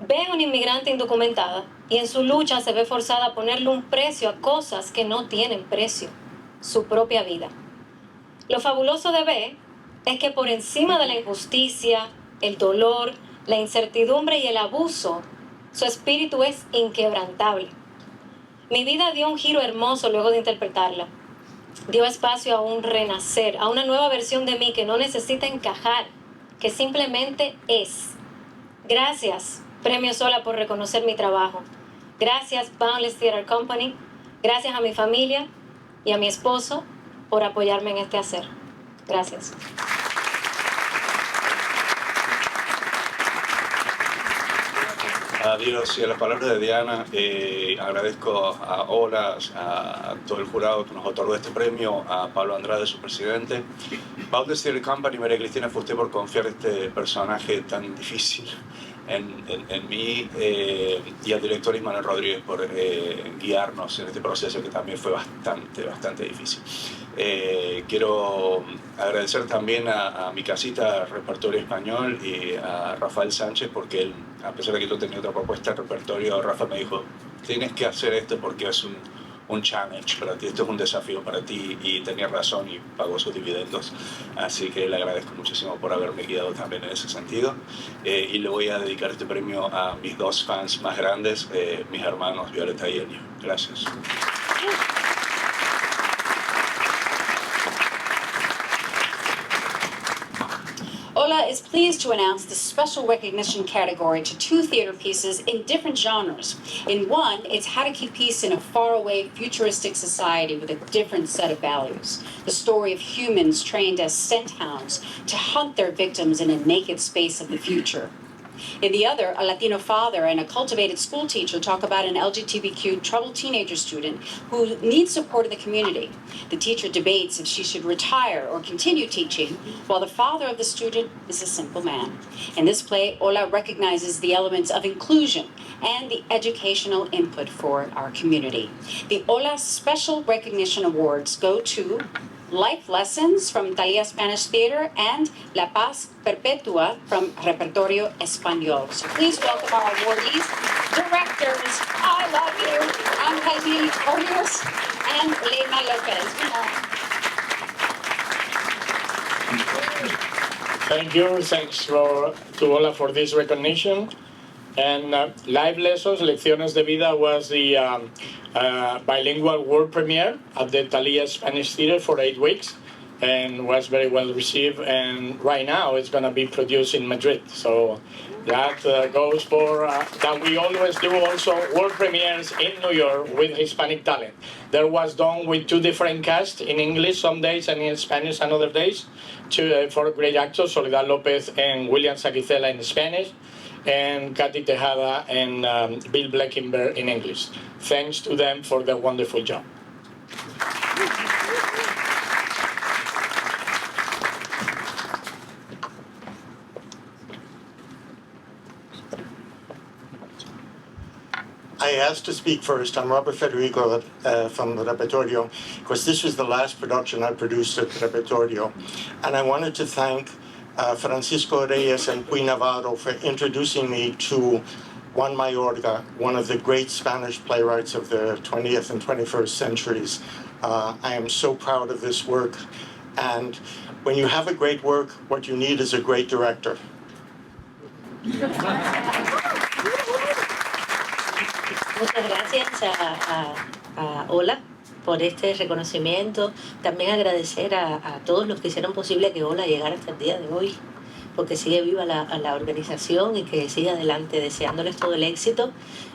B es una inmigrante indocumentada y en su lucha se ve forzada a ponerle un precio a cosas que no tienen precio, su propia vida. Lo fabuloso de B es que por encima de la injusticia, el dolor, la incertidumbre y el abuso, su espíritu es inquebrantable. Mi vida dio un giro hermoso luego de interpretarla. Dio espacio a un renacer, a una nueva versión de mí que no necesita encajar, que simplemente es. Gracias, Premio Sola, por reconocer mi trabajo. Gracias, Boundless Theater Company. Gracias a mi familia y a mi esposo por apoyarme en este hacer. Gracias. Adiós, y a las palabras de Diana, agradezco a HOLA, a todo el jurado que nos otorgó este premio, a Pablo Andrade, su presidente. Boundless Theater Company, María Cristina, fue usted por confiar este personaje tan difícil en mí, y al director Ismael Rodríguez por guiarnos en este proceso que también fue bastante difícil. Quiero agradecer también a mi casita Repertorio Español y a Rafael Sánchez, porque él, a pesar de que yo tenía otra propuesta de repertorio, Rafa me dijo, tienes que hacer esto porque es un challenge para ti, esto es un desafío para ti, y tenía razón y pagó sus dividendos, así que le agradezco muchísimo por haberme guiado también en ese sentido, y le voy a dedicar este premio a mis dos fans más grandes, mis hermanos Violeta y Emilio. Gracias. HOLA is pleased to announce the special recognition category to 2 theater pieces in different genres. In one, it's how to keep peace in a faraway, futuristic society with a different set of values. The story of humans trained as scent hounds to hunt their victims in a naked space of the future. In the other, a Latino father and a cultivated school teacher talk about an LGBTQ troubled teenager student who needs support in the community. The teacher debates if she should retire or continue teaching, while the father of the student is a simple man. In this play, HOLA recognizes the elements of inclusion and the educational input for our community. The HOLA Special Recognition Awards go to Life Lessons from Thalia Spanish Theater and La Paz Perpetua from Repertorio Español. So please welcome our awardees, directors, I Love You, Ángel Corrios, and Lena Lopez. Thank you. Thanks to HOLA for this recognition. And Live Lessons, Lecciones de Vida was the bilingual world premiere at the Thalia Spanish Theater for 8 weeks and was very well received. And right now it's going to be produced in Madrid. So that goes for that we always do also world premieres in New York with Hispanic talent. That was done with 2 different casts, in English some days and in Spanish and other days, for great actors, Soledad Lopez and William Saquicela in Spanish, and Katy Tejada and Bill Bleckenberg in English. Thanks to them for their wonderful job. I asked to speak first. I'm Robert Federico from the Repertorio, because this was the last production I produced at the Repertorio. And I wanted to thank Francisco Reyes and Puy Navarro for introducing me to Juan Mayorga, one of the great Spanish playwrights of the 20th and 21st centuries. I am so proud of this work. And when you have a great work, what you need is a great director. Muchas gracias a HOLA por este reconocimiento. También agradecer a todos los que hicieron posible que HOLA llegara hasta el día de hoy, porque sigue viva la organización y que siga adelante, deseándoles todo el éxito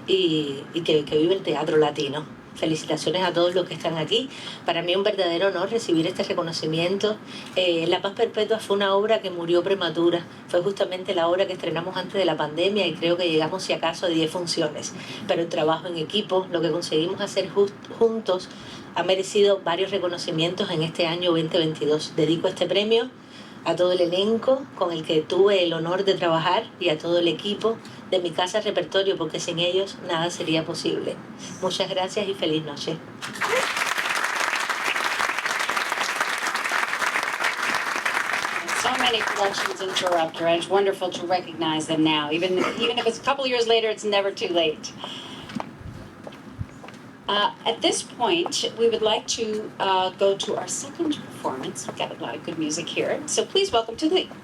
y que vive el teatro latino. Felicitaciones a todos los que están aquí. Para mí es un verdadero honor recibir este reconocimiento. La Paz Perpetua fue una obra que murió prematura. Fue justamente la obra que estrenamos antes de la pandemia y creo que llegamos si acaso a 10 funciones. Pero el trabajo en equipo, lo que conseguimos hacer juntos, ha merecido varios reconocimientos en este año 2022. Dedico este premio a todo el elenco con el que tuve el honor de trabajar y a todo el equipo de mi casa Repertorio, porque sin ellos nada sería posible. Muchas gracias y feliz noche. So many productions interrupt her, and it's wonderful to recognize them now. Even if it's a couple years later, it's never too late. At this point, we would like to go to our second performance. We've got a lot of good music here. So please welcome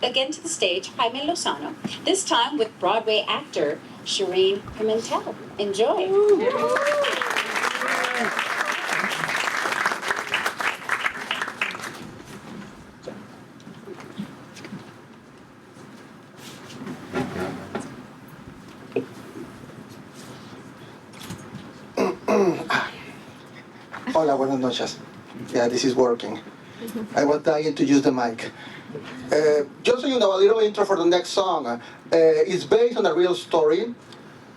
again to the stage, Jaime Lozano, this time with Broadway actor Shireen Pimentel. Enjoy. Hola, buenas noches. Yeah, this is working. I was dying to use the mic. Just so you know, a little intro for the next song. It's based on a real story.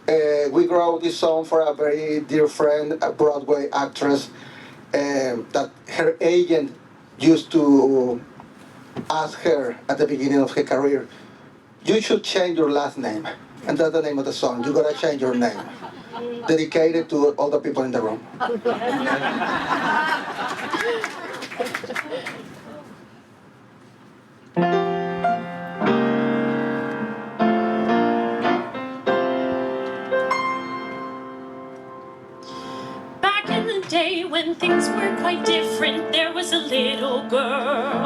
We wrote this song for a very dear friend, a Broadway actress, that her agent used to ask her at the beginning of her career, you should change your last name. And that's the name of the song. You gotta change your name. Dedicated to all the people in the room. Back in the day when things were quite different, there was a little girl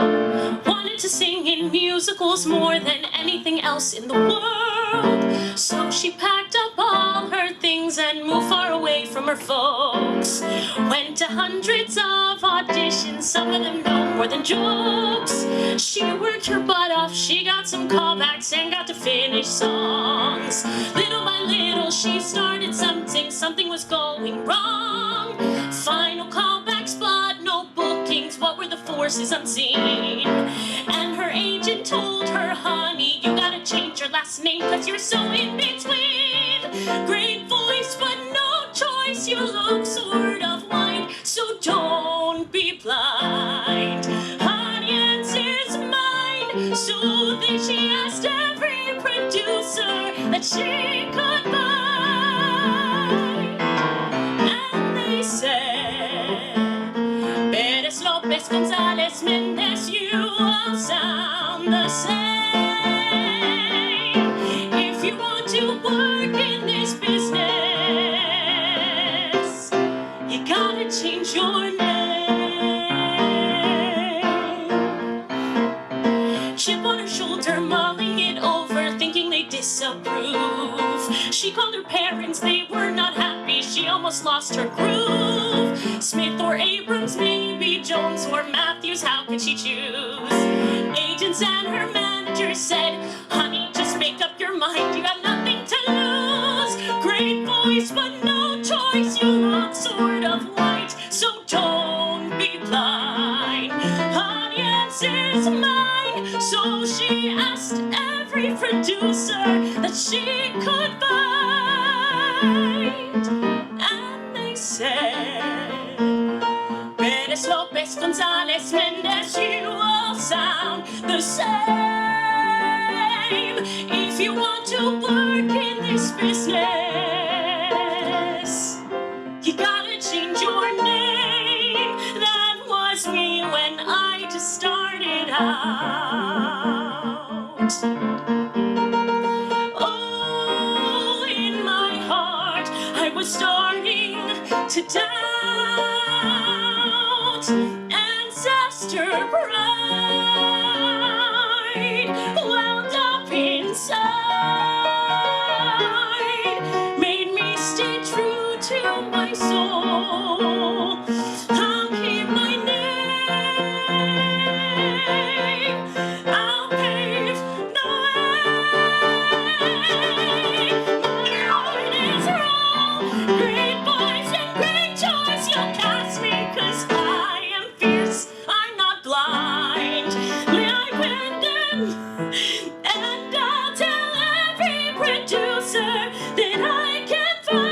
wanted to sing in musicals more than anything else in the world. So she packed up all her things and moved far away from her folks. Went to hundreds of auditions, some of them no more than jokes. She worked her butt off, she got some callbacks and got to finish songs. Little by little she started something was going wrong. Final callbacks but no bookings, what were the forces unseen? And her agent told her, honey, you gotta change your last name cause you're so in between. Great voice but no choice, you look sort of white, so don't be blind. Audience is mine. So then she asked every producer that she could buy. And they said, Perez, Lopez, Gonzalez, Mendez, you all sound the same. If you want to work in this business, you gotta change your name. Chip on her shoulder, mulling it over, thinking they disapprove. She called her parents, they were not happy, she almost lost her groove. Smith or Abrams, maybe Jones or Matthews, how could she choose? Agents and her manager said, honey, just make up your mind, you have nothing to lose. Great voice, but no choice, you look sort of white, so don't be blind. Audience is mine. So she asked every producer that she could find. And they said, Perez, Lopez, Gonzalez, Mendez, you all sound the same. If you want to work in this business, you gotta change your name. That was me when I just started out. Oh, in my heart, I was starting to doubt. Ancestor pride wound up inside, made me stay true to my soul. I'll keep my name, I'll pave the way. My heart is wrong, great boys and great choice. You'll cast me 'cause I am fierce, I'm not blind. I went in, and I'll tell every producer that I can find.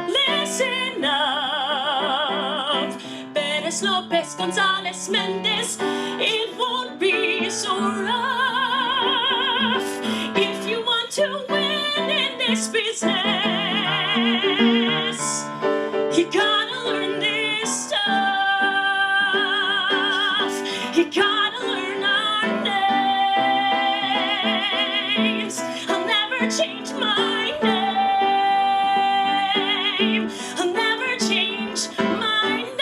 Listen up, Perez, Lopez, Gonzalez, Mendez, it won't be so rough. If you want to win in this business, you gotta learn this stuff. You gotta learn our names. I'll never change my name. I'll never change my name.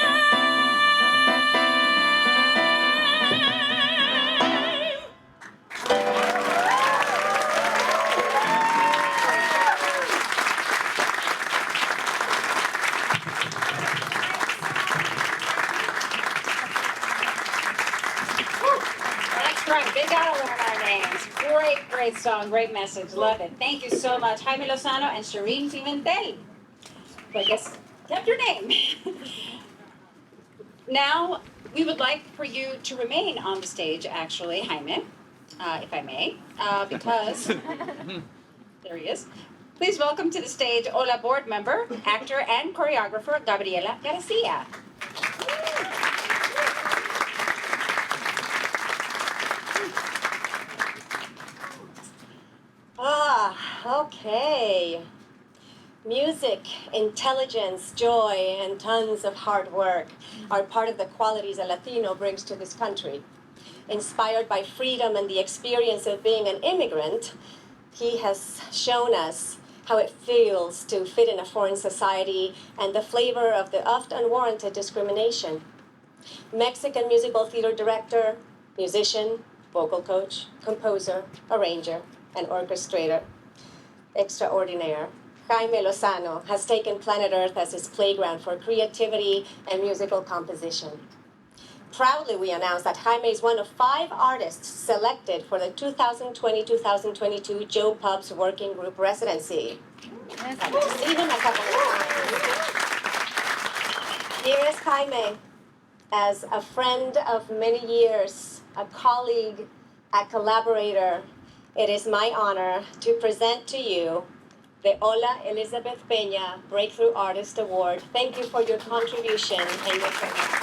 That's right, Big Gala learn our names. Great song, great message, love it. Thank you so much, Jaime Lozano and Shireen Pimentel. So I guess kept your name. Now, we would like for you to remain on the stage, actually, Jaime, if I may, because there he is. Please welcome to the stage HOLA board member, actor, and choreographer Gabriela Garcia. Okay. Music, intelligence, joy, and tons of hard work are part of the qualities a Latino brings to this country. Inspired by freedom and the experience of being an immigrant, he has shown us how it feels to fit in a foreign society and the flavor of the oft unwarranted discrimination. Mexican musical theater director, musician, vocal coach, composer, arranger, and orchestrator extraordinaire, Jaime Lozano has taken planet Earth as his playground for creativity and musical composition. Proudly, we announce that Jaime is one of 5 artists selected for the 2020-2022 Joe Pub's Working Group Residency. I've seen him a couple of times. Here is Jaime, as a friend of many years, a colleague, a collaborator. It is my honor to present to you the HOLA Elizabeth Pen Breakthrough Artist Award. Thank you for your contribution and your service.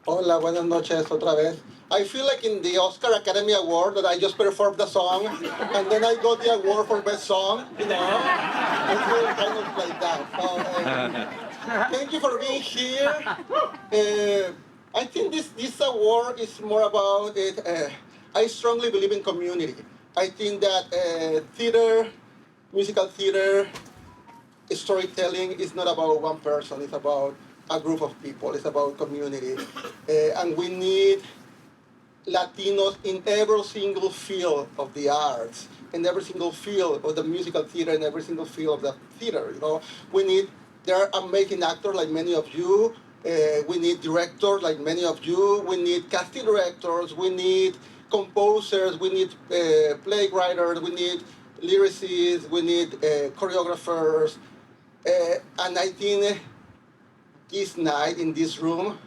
Hola, buenas noches otra vez. I feel like in the Oscar Academy Award that I just performed the song and then I got the award for best song, you know? I feel kind of like that. So, thank you for being here. I think this award is more about it. I strongly believe in community. I think that theater, musical theater, storytelling is not about one person. It's about a group of people. It's about community. And we need Latinos in every single field of the arts, in every single field of the musical theater, in every single field of the theater. You know, there are amazing actors like many of you. We need directors like many of you. We need casting directors. We need composers. We need playwriters. We need lyricists. We need choreographers. And I think this night in this room,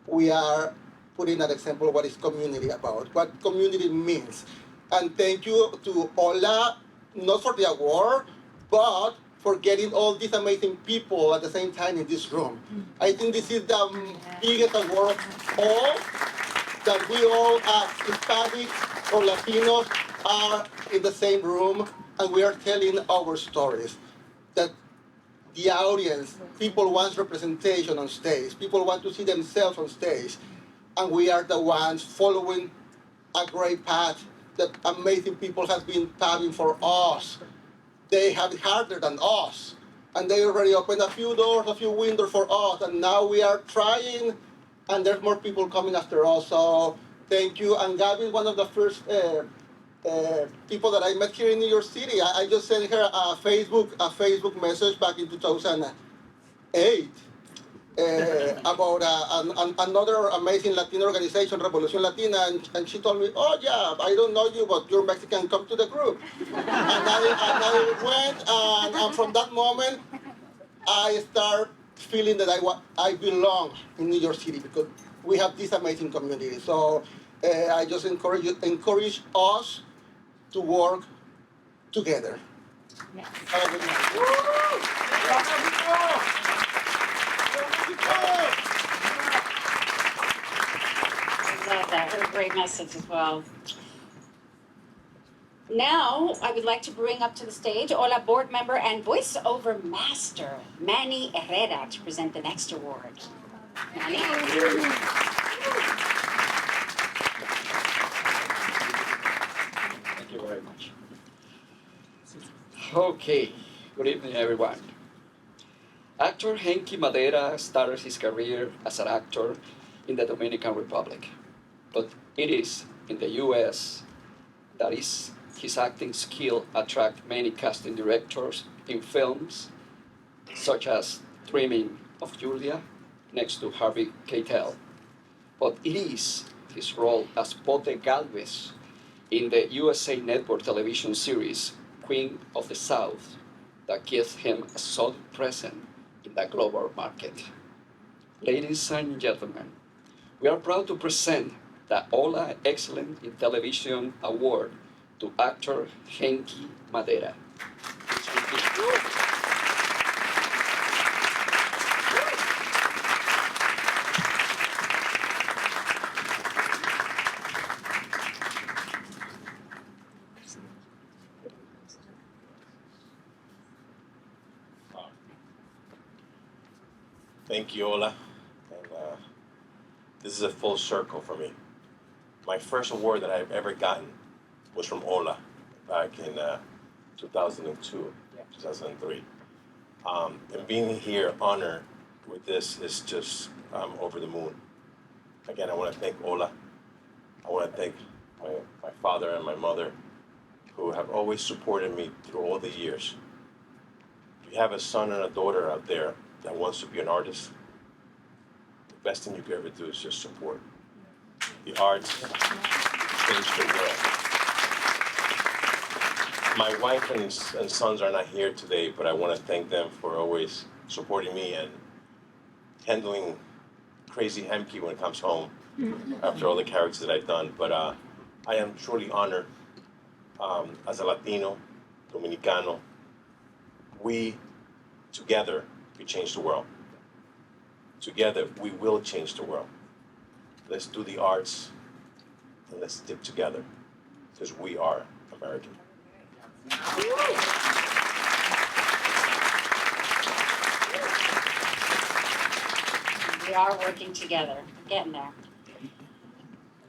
we are putting an example of what is community about, what community means. And thank you to HOLA, not for the award, but for getting all these amazing people at the same time in this room. I think this is the biggest award of all, that we all as Hispanics or Latinos are in the same room and we are telling our stories. That the audience, people want representation on stage. People want to see themselves on stage. And we are the ones following a great path that amazing people have been paving for us. They have it harder than us. And they already opened a few doors, a few windows for us. And now we are trying, and there's more people coming after us. So thank you. And Gabby is one of the first people that I met here in New York City. I just sent her a Facebook message back in 2008 about another amazing Latino organization, Revolución Latina, and she told me, oh yeah, I don't know you, but you're Mexican, come to the group. And I went, and from that moment, I start feeling that I belong in New York City because we have this amazing community. So I just encourage us to work together. Yes. Have a good night. I love that. What a great message as well. Now, I would like to bring up to the stage HOLA board member and voiceover master, Manny Herrera, to present the next award. Manny? Thank you very much. Okay, good evening, everyone. Actor Hemky Madera started his career as an actor in the Dominican Republic, but it is in the US that his acting skill attract many casting directors in films such as Dreaming of Julia next to Harvey Keitel. But it is his role as Pote Galvez in the USA Network television series Queen of the South that gives him a solid presence in the global market. Ladies and gentlemen, we are proud to present the HOLA Excellent in Television Award to actor Hemky Madera. Thank you, HOLA. And this is a full circle for me. my first award that I've ever gotten was from HOLA back in 2002, 2003. And being here honored with this is just over the moon. Again, I want to thank HOLA. I want to thank my father and my mother who have always supported me through all the years. If you have a son and a daughter out there that wants to be an artist, the best thing you can ever do is just support. The arts change the world. My wife and sons are not here today, but I want to thank them for always supporting me and handling crazy Hemky when it comes home after all the characters that I've done. But I am truly honored as a Latino, Dominicano. We, together, we change the world. Together, we will change the world. Let's do the arts and let's stick together because we are American. We are working together, getting there.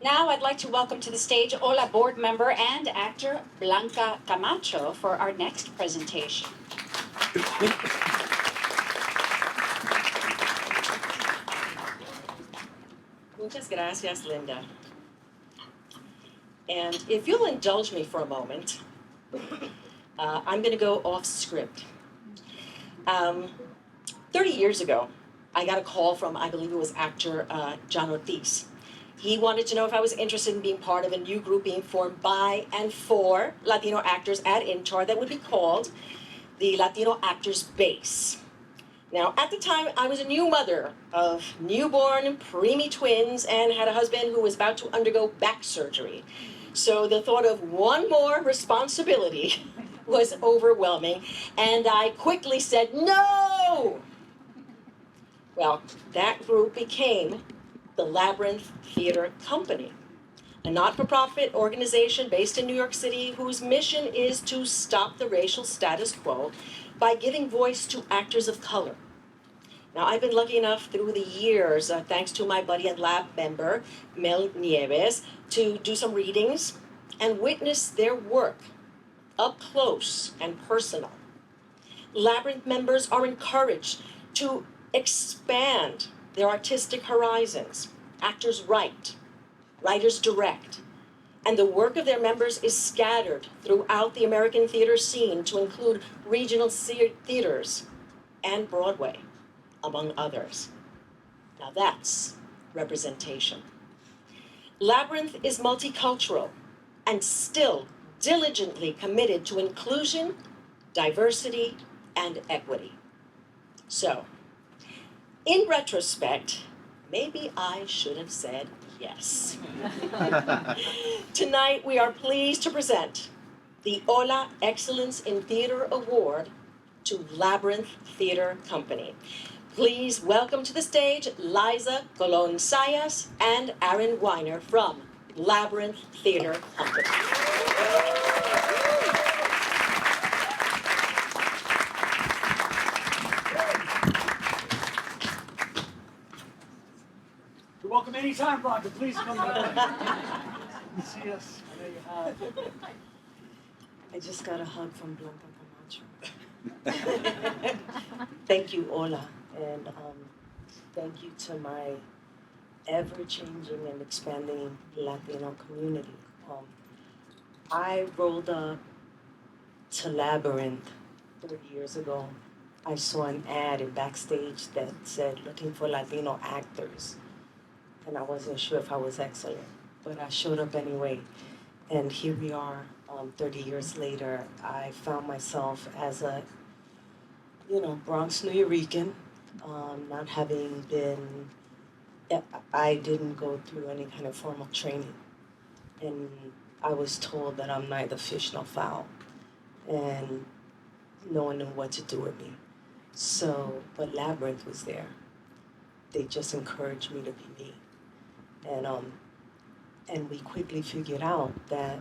Now I'd like to welcome to the stage HOLA board member and actor Blanca Camacho for our next presentation. Muchas gracias, Linda. And if you'll indulge me for a moment, I'm going to go off script. 30 years ago, I got a call from, I believe it was actor John Ortiz. He wanted to know if I was interested in being part of a new group being formed by and for Latino actors at Inchar that would be called the Latino Actors Base. Now, at the time, I was a new mother of newborn preemie twins and had a husband who was about to undergo back surgery. So the thought of one more responsibility was overwhelming, and I quickly said, no! Well, that group became the Labyrinth Theater Company, a not-for-profit organization based in New York City whose mission is to stop the racial status quo by giving voice to actors of color. Now, I've been lucky enough through the years, thanks to my buddy and lab member, Mel Nieves, to do some readings and witness their work up close and personal. Labyrinth members are encouraged to expand their artistic horizons. Actors write, writers direct, and the work of their members is scattered throughout the American theater scene to include regional theaters and Broadway, among others. Now that's representation. Labyrinth is multicultural and still diligently committed to inclusion, diversity, and equity. So, in retrospect, maybe I should have said yes. Tonight, we are pleased to present the HOLA Excellence in Theater Award to Labyrinth Theater Company. Please welcome to the stage Liza Colon Sayas and Aaron Weiner from Labyrinth Theater Company. You're welcome anytime, Blanca. Please come back. See us. I know you have. I just got a hug from Blanca Camacho. Thank you, HOLA, and thank you to my ever-changing and expanding Latino community. I rolled up to Labyrinth 30 years ago. I saw an ad in Backstage that said, looking for Latino actors. And I wasn't sure if I was excellent, but I showed up anyway. And here we are, 30 years later. I found myself as a, Bronx New Yorican, not having been, I didn't go through any kind of formal training. And I was told that I'm neither fish nor fowl. And no one knew what to do with me. So, but Labyrinth was there. They just encouraged me to be me. And we quickly figured out that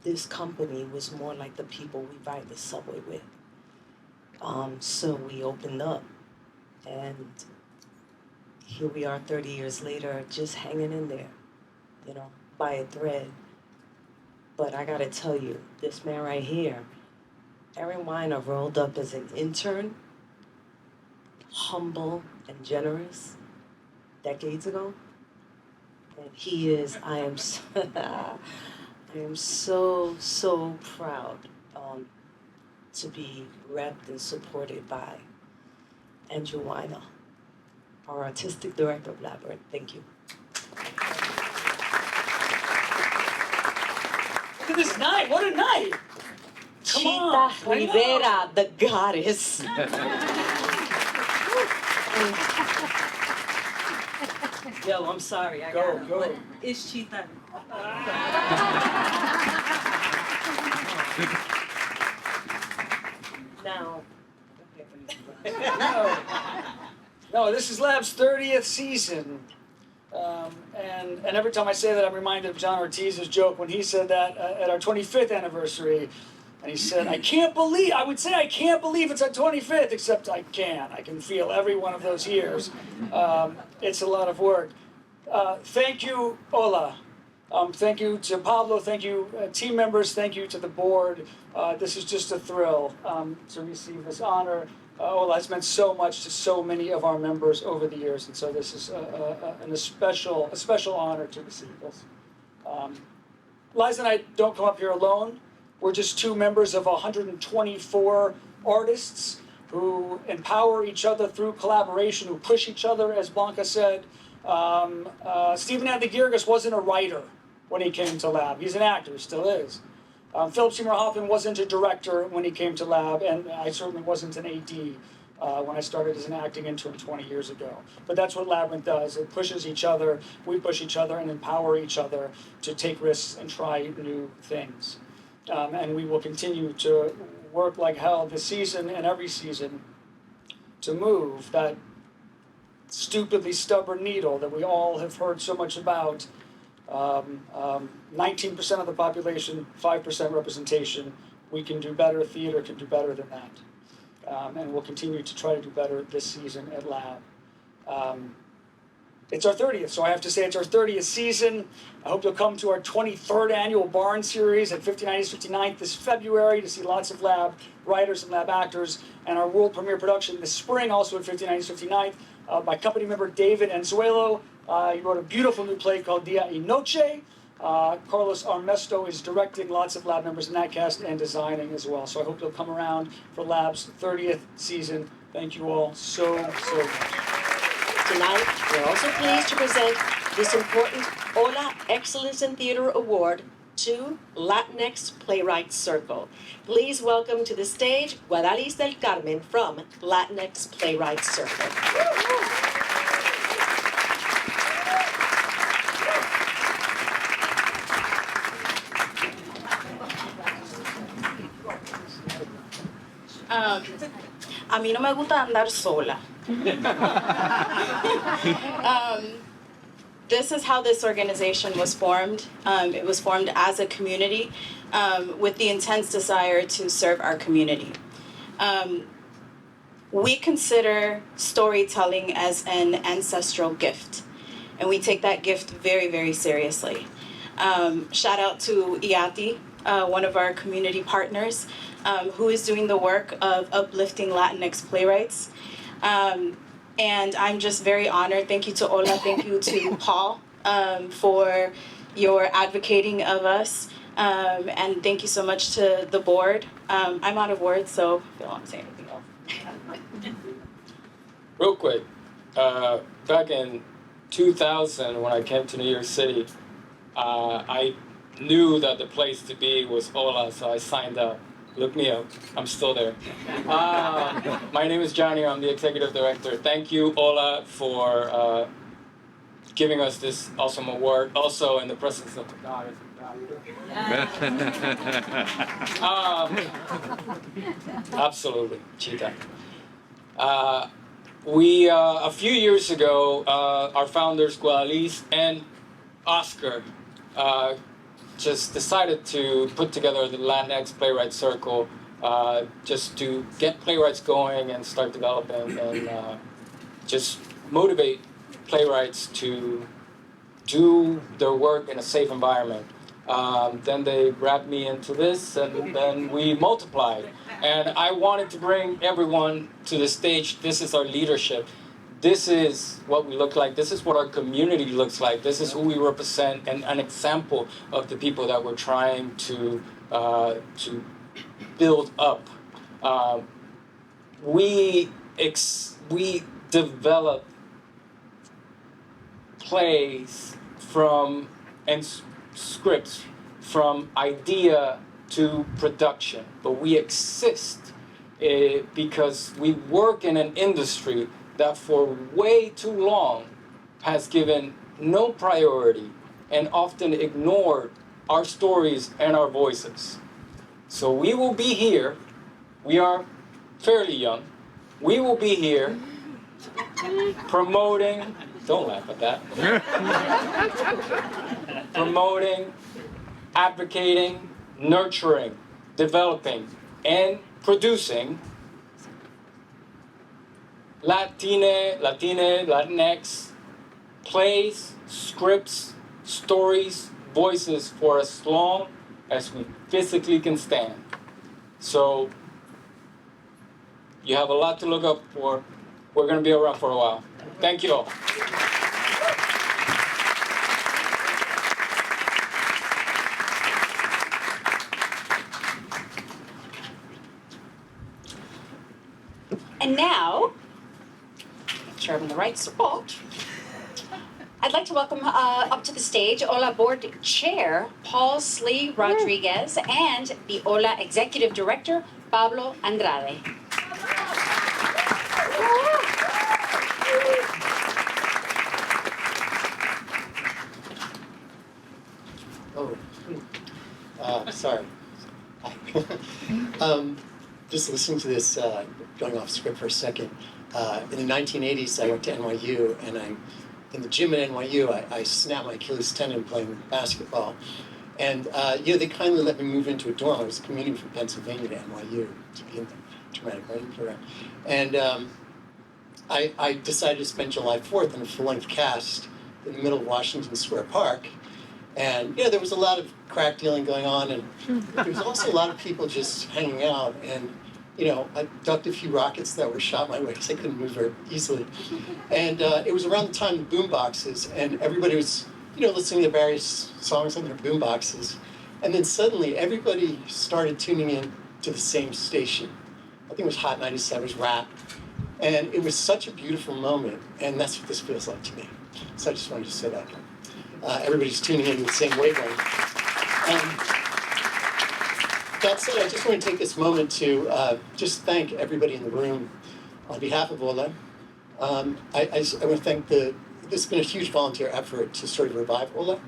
this company was more like the people we ride the subway with. So we opened up, and here we are 30 years later, just hanging in there. by a thread. But I gotta tell you, this man right here, Aaron Weiner rolled up as an intern, humble and generous, decades ago. And he is, I am so, so proud to be repped and supported by Andrew Weiner, our artistic director of Labyrinth. Thank you. Look at this night. What a night. Come on. Chita Rivera, the goddess. Yo, I'm sorry. Go. What is Chita? Now. No, this is Lab's 30th season. And every time I say that, I'm reminded of John Ortiz's joke when he said that at our 25th anniversary. And he said, I can't believe it's our 25th, except I can. I can feel every one of those years. It's a lot of work. Thank you, HOLA. Thank you to Pablo. Thank you, team members. Thank you to the board. This is just a thrill to receive this honor. HOLA has meant so much to so many of our members over the years, and so this is a special honor to receive this. Liza and I don't come up here alone. We're just two members of 124 artists who empower each other through collaboration, who push each other, as Blanca said. Stephen Anthony-Girgis wasn't a writer when he came to Lab. He's an actor, still is. Philip Seymour Hoffman wasn't a director when he came to Lab, and I certainly wasn't an AD when I started as an acting intern 20 years ago. But that's what Labyrinth does. It pushes each other, we push each other, and empower each other to take risks and try new things. And we will continue to work like hell this season and every season to move that stupidly stubborn needle that we all have heard so much about. 19% of the population, 5% representation. We can do better. Theater can do better than that. And we'll continue to try to do better this season at Lab. It's our 30th, so I have to say it's our 30th season. I hope you'll come to our 23rd annual Barn Series at 59 East 59th this February to see lots of Lab writers and Lab actors, and our world premiere production this spring, also at 59 East 59th, by company member David Anzuelo. He wrote a beautiful new play called Dia y Noche. Carlos Armesto is directing, lots of Lab members in that cast, and designing as well. So I hope you'll come around for Lab's 30th season. Thank you all so much. Tonight, we're also pleased to present this important HOLA Excellence in Theater Award to Latinx Playwrights Circle. Please welcome to the stage Guadalis del Carmen from Latinx Playwrights Circle. A mí no me gusta andar sola. This is how this organization was formed. It was formed as a community with the intense desire to serve our community. We consider storytelling as an ancestral gift, and we take that gift very, very seriously. Shout out to Iati, one of our community partners, who is doing the work of uplifting Latinx playwrights. And I'm just very honored. Thank you to HOLA, thank you to Paul for your advocating of us. And thank you so much to the board. I'm out of words, so I don't want to say anything else. Real quick, back in 2000 when I came to New York City, I knew that the place to be was HOLA, so I signed up. Look me up. I'm still there. My name is Johnny. I'm the executive director. Thank you, HOLA, for giving us this awesome award. Also, in the presence of the goddess. Absolutely, Chita. We a few years ago, our founders Guadalis and Oscar just decided to put together the Latinx Playwrights Circle just to get playwrights going and start developing and just motivate playwrights to do their work in a safe environment. Then they wrapped me into this, and then we multiplied. And I wanted to bring everyone to the stage. This is our leadership. This is what we look like. This is what our community looks like. This is who we represent, and an example of the people that we're trying to build up. We develop plays and scripts from idea to production, but we exist because we work in an industry that for way too long has given no priority and often ignored our stories and our voices. So we will be here, we are fairly young, we will be here promoting, don't laugh at that, promoting, advocating, nurturing, developing, and producing Latinx plays, scripts, stories, voices for as long as we physically can stand. So you have a lot to look up for. We're going to be around for a while. Thank you all. And now, make sure I'm in the right spot. I'd like to welcome up to the stage HOLA Board Chair Paul Slee Rodriguez and the HOLA Executive Director Pablo Andrade. Sorry. Just listening to this, going off script for a second. In the 1980s, I went to NYU, and in the gym at NYU, I snapped my Achilles tendon playing basketball. And they kindly let me move into a dorm. I was commuting from Pennsylvania to NYU to be in the dramatic writing program. And I decided to spend July 4th in a full-length cast in the middle of Washington Square Park. And there was a lot of crack dealing going on, and there was also a lot of people just hanging out. And I ducked a few rockets that were shot my way because I couldn't move very easily. And it was around the time of boom boxes, and everybody was listening to various songs on their boom boxes. And then suddenly everybody started tuning in to the same station. I think it was Hot 97's rap. And it was such a beautiful moment, and that's what this feels like to me. So I just wanted to say that. Everybody's tuning in the same wavelength. That said, I just want to take this moment to just thank everybody in the room on behalf of HOLA. I want to thank this has been a huge volunteer effort to sort of revive HOLA.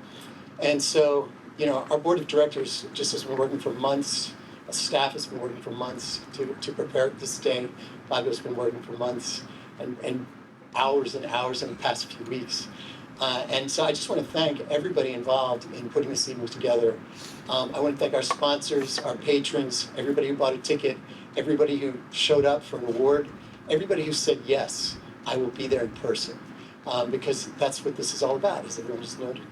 And so, our board of directors just has been working for months. Our staff has been working for months to prepare this day. Fabio's been working for months and hours and hours in the past few weeks. And so I just want to thank everybody involved in putting this evening together. I want to thank our sponsors, our patrons, everybody who bought a ticket, everybody who showed up for an award, everybody who said, yes, I will be there in person. Because that's what this is all about, as everyone just noted.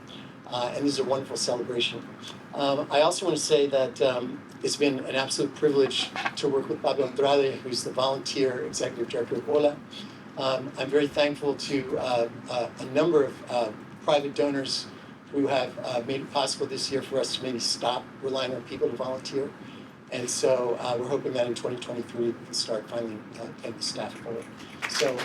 And this is a wonderful celebration. I also want to say that it's been an absolute privilege to work with Pablo Andrade, who's the volunteer executive director of HOLA. I'm very thankful to a number of private donors who have made it possible this year for us to maybe stop relying on people to volunteer. And so we're hoping that in 2023 we can start finally paying the staff for it. So,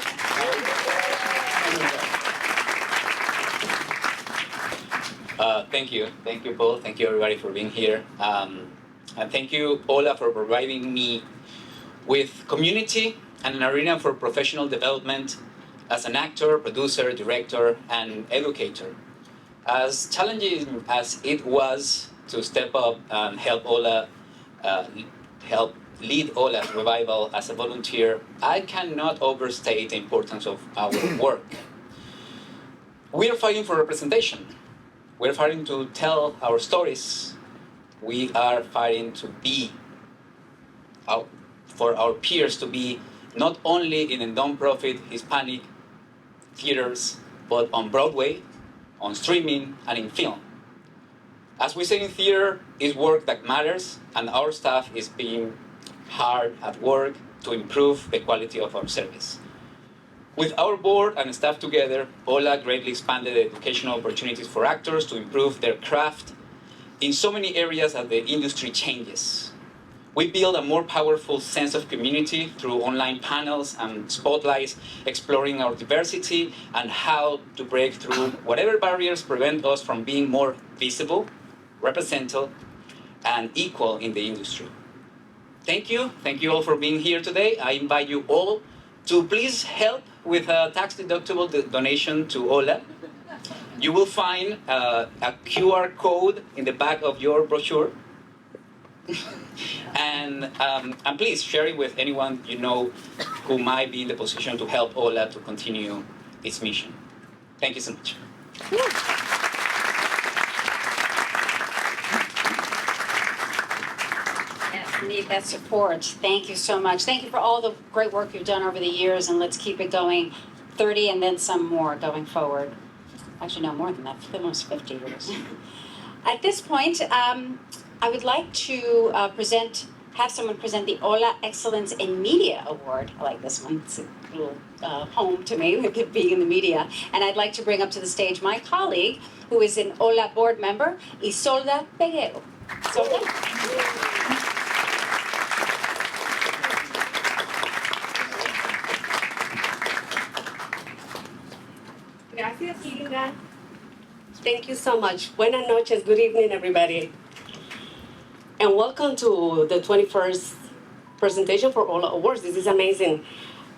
thank you, Paul. Thank you, everybody, for being here. And thank you, HOLA, for providing me with community and an arena for professional development as an actor, producer, director, and educator. As challenging as it was to step up and help HOLA, help lead HOLA's revival as a volunteer, I cannot overstate the importance of our work. We are fighting for representation. We're fighting to tell our stories. We are fighting to be for our peers to be not only in the non-profit Hispanic theaters, but on Broadway, on streaming, and in film. As we say in theater, it's work that matters, and our staff is being hard at work to improve the quality of our service. With our board and staff together, HOLA greatly expanded the educational opportunities for actors to improve their craft in so many areas as the industry changes. We build a more powerful sense of community through online panels and spotlights, exploring our diversity and how to break through whatever barriers prevent us from being more visible, represented, and equal in the industry. Thank you all for being here today. I invite you all to please help with a tax-deductible donation to HOLA. You will find a QR code in the back of your brochure. And please share it with anyone you know who might be in the position to help HOLA to continue its mission. Thank you so much. Need that support. Thank you so much. Thank you for all the great work you've done over the years, and let's keep it going. 30 and then some more going forward. Actually, no, more than that, almost 50 years. At this point, I would like to have someone present the HOLA Excellence in Media Award. I like this one. It's a little home to me with it being in the media. And I'd like to bring up to the stage my colleague, who is an HOLA board member, Isolda Peguero. Isolda? Gracias, Linda. Thank you so much. Buenas noches. Good evening, everybody. And welcome to the 21st presentation for HOLA Awards. This is amazing.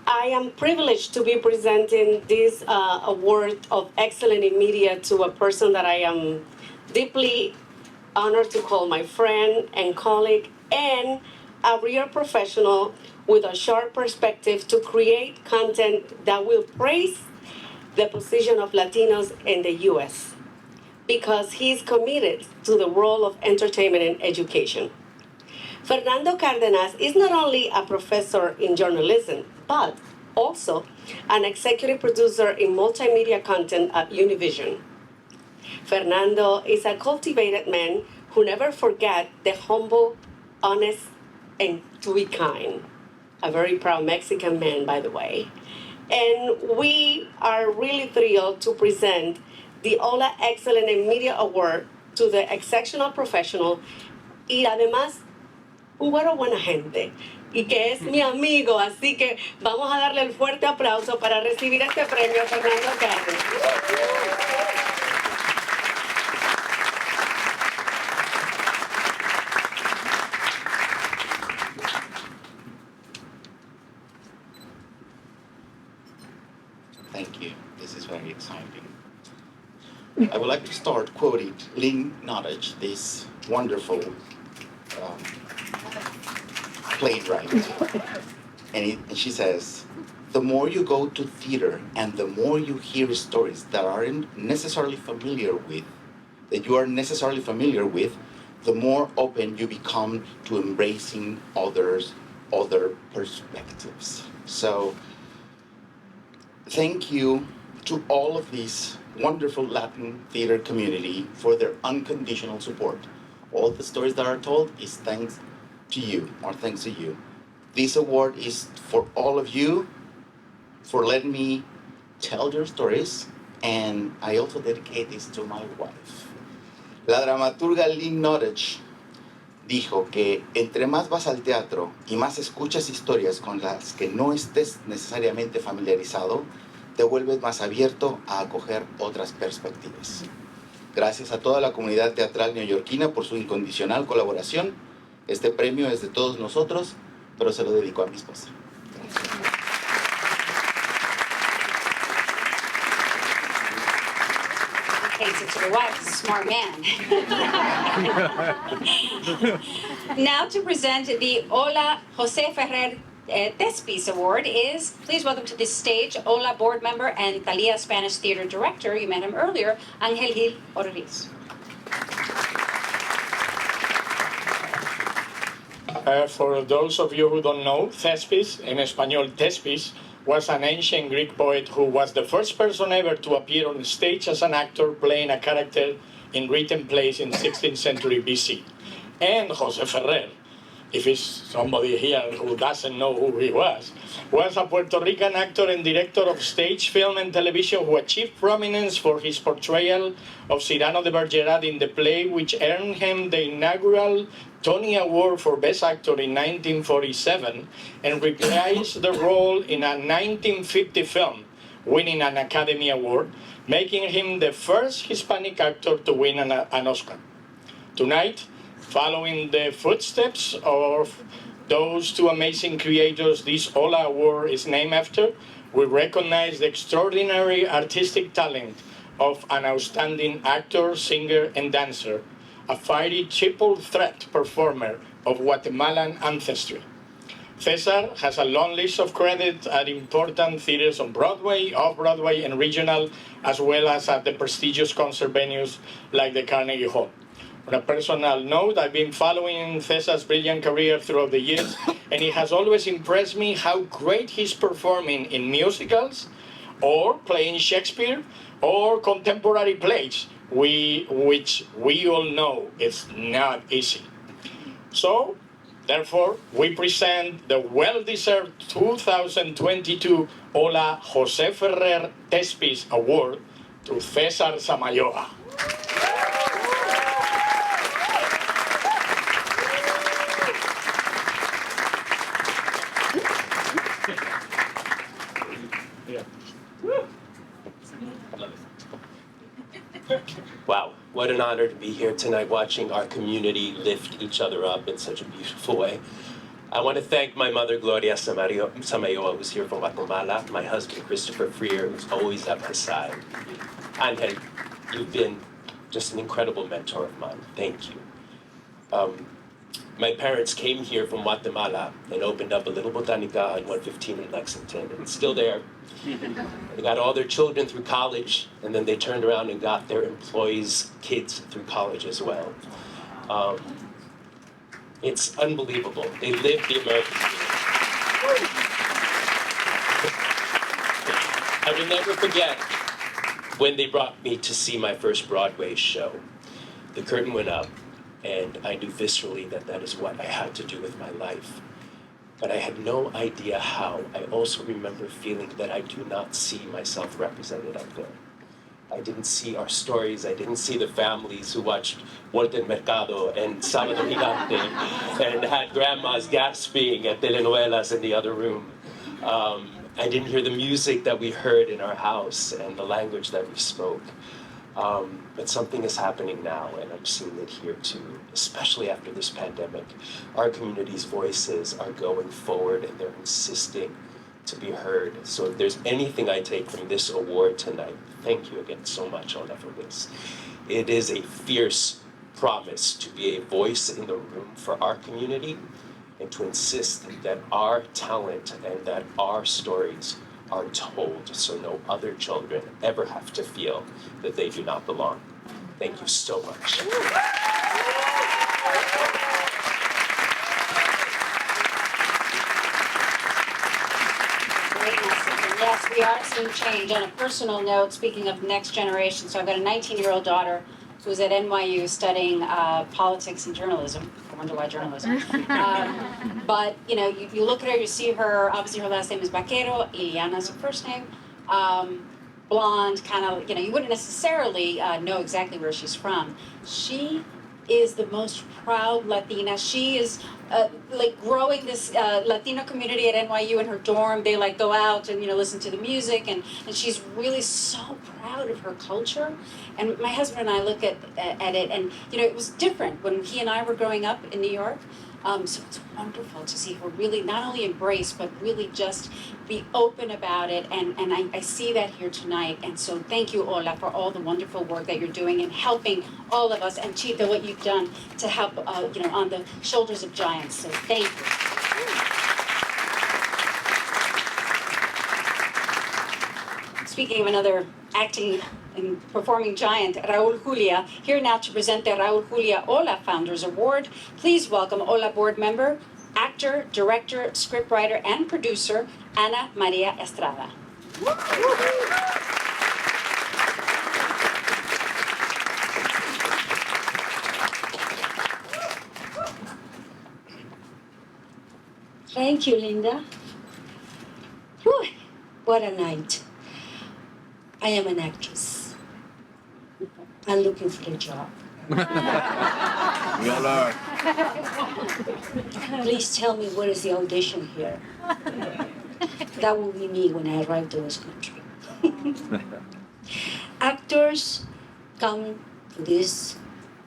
I am privileged to be presenting this award of excellence in media to a person that I am deeply honored to call my friend and colleague, and a real professional with a sharp perspective to create content that will praise the position of Latinos in the U.S. because he's committed to the role of entertainment and education. Fernando Ca is not only a professor in journalism, but also an executive producer in multimedia content at Univision. Fernando is a cultivated man who never forget the humble, honest, and to be kind. A very proud Mexican man, by the way. And we are really thrilled to present the HOLA Excellence in Media Award to the exceptional professional y además un güero buena gente y que es mi amigo, así que vamos a darle el fuerte aplauso para recibir este premio, Fernando Ca. Thank you. This is very exciting. I would like to start quoting Lynn Nottage, this wonderful playwright. And she says, the more you go to theater and the more you hear stories that aren't necessarily familiar with, that you are necessarily familiar with, the more open you become to embracing other perspectives. So, thank you to all of these wonderful Latin theater community for their unconditional support. All the stories that are told is thanks to you. This award is for all of you for letting me tell your stories, and I also dedicate this to my wife. La dramaturga Lynn Nottage dijo que entre más vas al teatro y más escuchas historias con las que no estés necesariamente familiarizado, te vuelves más abierto a acoger otras perspectivas. Gracias a toda la comunidad teatral neoyorquina por su incondicional colaboración. Este premio es de todos nosotros, pero se lo dedico a mi esposa. Takes it to the wife, he's a smart man. Now to present the HOLA Jose Ferrer Thespis Award is, please welcome to this stage, HOLA board member and Thalia Spanish Theater director, you met him earlier, Ángel Gil Ortiz. For those of you who don't know, Thespis, en español Thespis, was an ancient Greek poet who was the first person ever to appear on stage as an actor playing a character in written plays in 16th century BC. And Jose Ferrer, if it's somebody here who doesn't know who he was a Puerto Rican actor and director of stage, film, and television who achieved prominence for his portrayal of Cyrano de Bergerac in the play, which earned him the inaugural Tony Award for Best Actor in 1947 and reprised the role in a 1950 film, winning an Academy Award, making him the first Hispanic actor to win an Oscar. Tonight, following the footsteps of those two amazing creators this HOLA Award is named after, we recognize the extraordinary artistic talent of an outstanding actor, singer, and dancer, a fiery triple threat performer of Guatemalan ancestry. Cesar has a long list of credits at important theaters on Broadway, off-Broadway, and regional, as well as at the prestigious concert venues like the Carnegie Hall. On a personal note, I've been following Cesar's brilliant career throughout the years, and it has always impressed me how great he's performing in musicals, or playing Shakespeare, or contemporary plays, which we all know is not easy. So, therefore, we present the well-deserved 2022 HOLA Jose Ferrer Thespis Award to Caesar Samayoa. Wow, what an honor to be here tonight watching our community lift each other up in such a beautiful way. I want to thank my mother, Gloria Samayoa, who's here from Guatemala, my husband, Christopher Freer, who's always at my side. Angel, you've been just an incredible mentor of mine. Thank you. My parents came here from Guatemala and opened up a little botanica on 115 in Lexington, and it's still there. They got all their children through college, and then they turned around and got their employees' kids through college as well. It's unbelievable. They live the American dream. I will never forget when they brought me to see my first Broadway show. The curtain went up, and I knew viscerally that that is what I had to do with my life. But I had no idea how. I also remember feeling that I do not see myself represented up there. I didn't see our stories. I didn't see the families who watched Walter Mercado and Sábado Gigante and had grandmas gasping at telenovelas in the other room. I didn't hear the music that we heard in our house and the language that we spoke. But something is happening now, and I'm seeing it here too, especially after this pandemic. Our community's voices are going forward, and they're insisting to be heard. So if there's anything I take from this award tonight, thank you again so much, Ona, for this. It is a fierce promise to be a voice in the room for our community and to insist that our talent and that our stories are told so no other children ever have to feel that they do not belong. Thank you so much. Yes, we are seeing change. On a personal note, speaking of next generation, so I've got a 19-year-old daughter who's at NYU studying politics and journalism. I wonder why journalism. But, you know, you look at her, you see her, obviously her last name is Vaquero, Iliana's her first name. Blonde, kind of, you know, you wouldn't necessarily know exactly where she's from. She is the most proud Latina. She is like growing this Latino community at NYU in her dorm. They like go out and, you know, listen to the music, and she's really so proud of her culture. And my husband and I look at it, and, you know, it was different when he and I were growing up in New York. So it's wonderful to see her really not only embrace, but really just be open about it. And I see that here tonight. And so thank you, Ola, for all the wonderful work that you're doing and helping all of us. And Chita, what you've done to help, you know, on the shoulders of giants. So thank you. Speaking of another acting and performing giant, Raul Julia, here now to present the Raul Julia HOLA Founders Award. Please welcome HOLA board member, actor, director, scriptwriter, and producer Ana Maria Estrada. Thank you, Linda. Whew, what a night. I am an actress. I'm looking for a job. We all are. Please tell me what is the audition here. That will be me when I arrive to this country. Actors come to this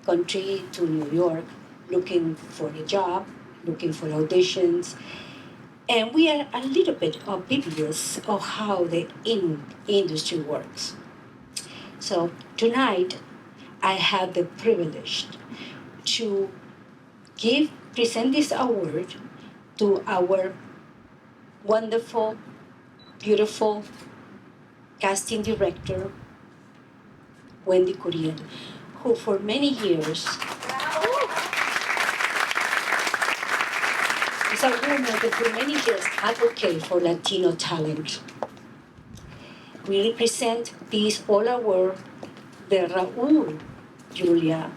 country, to New York, looking for a job, looking for auditions, and we are a little bit oblivious of how the industry works. So tonight, I have the privilege to present this award to our wonderful, beautiful casting director, Wendy Curiel, who for many years is a woman that for many years advocated for Latino talent. We represent this HOLA Award, the Raul Julia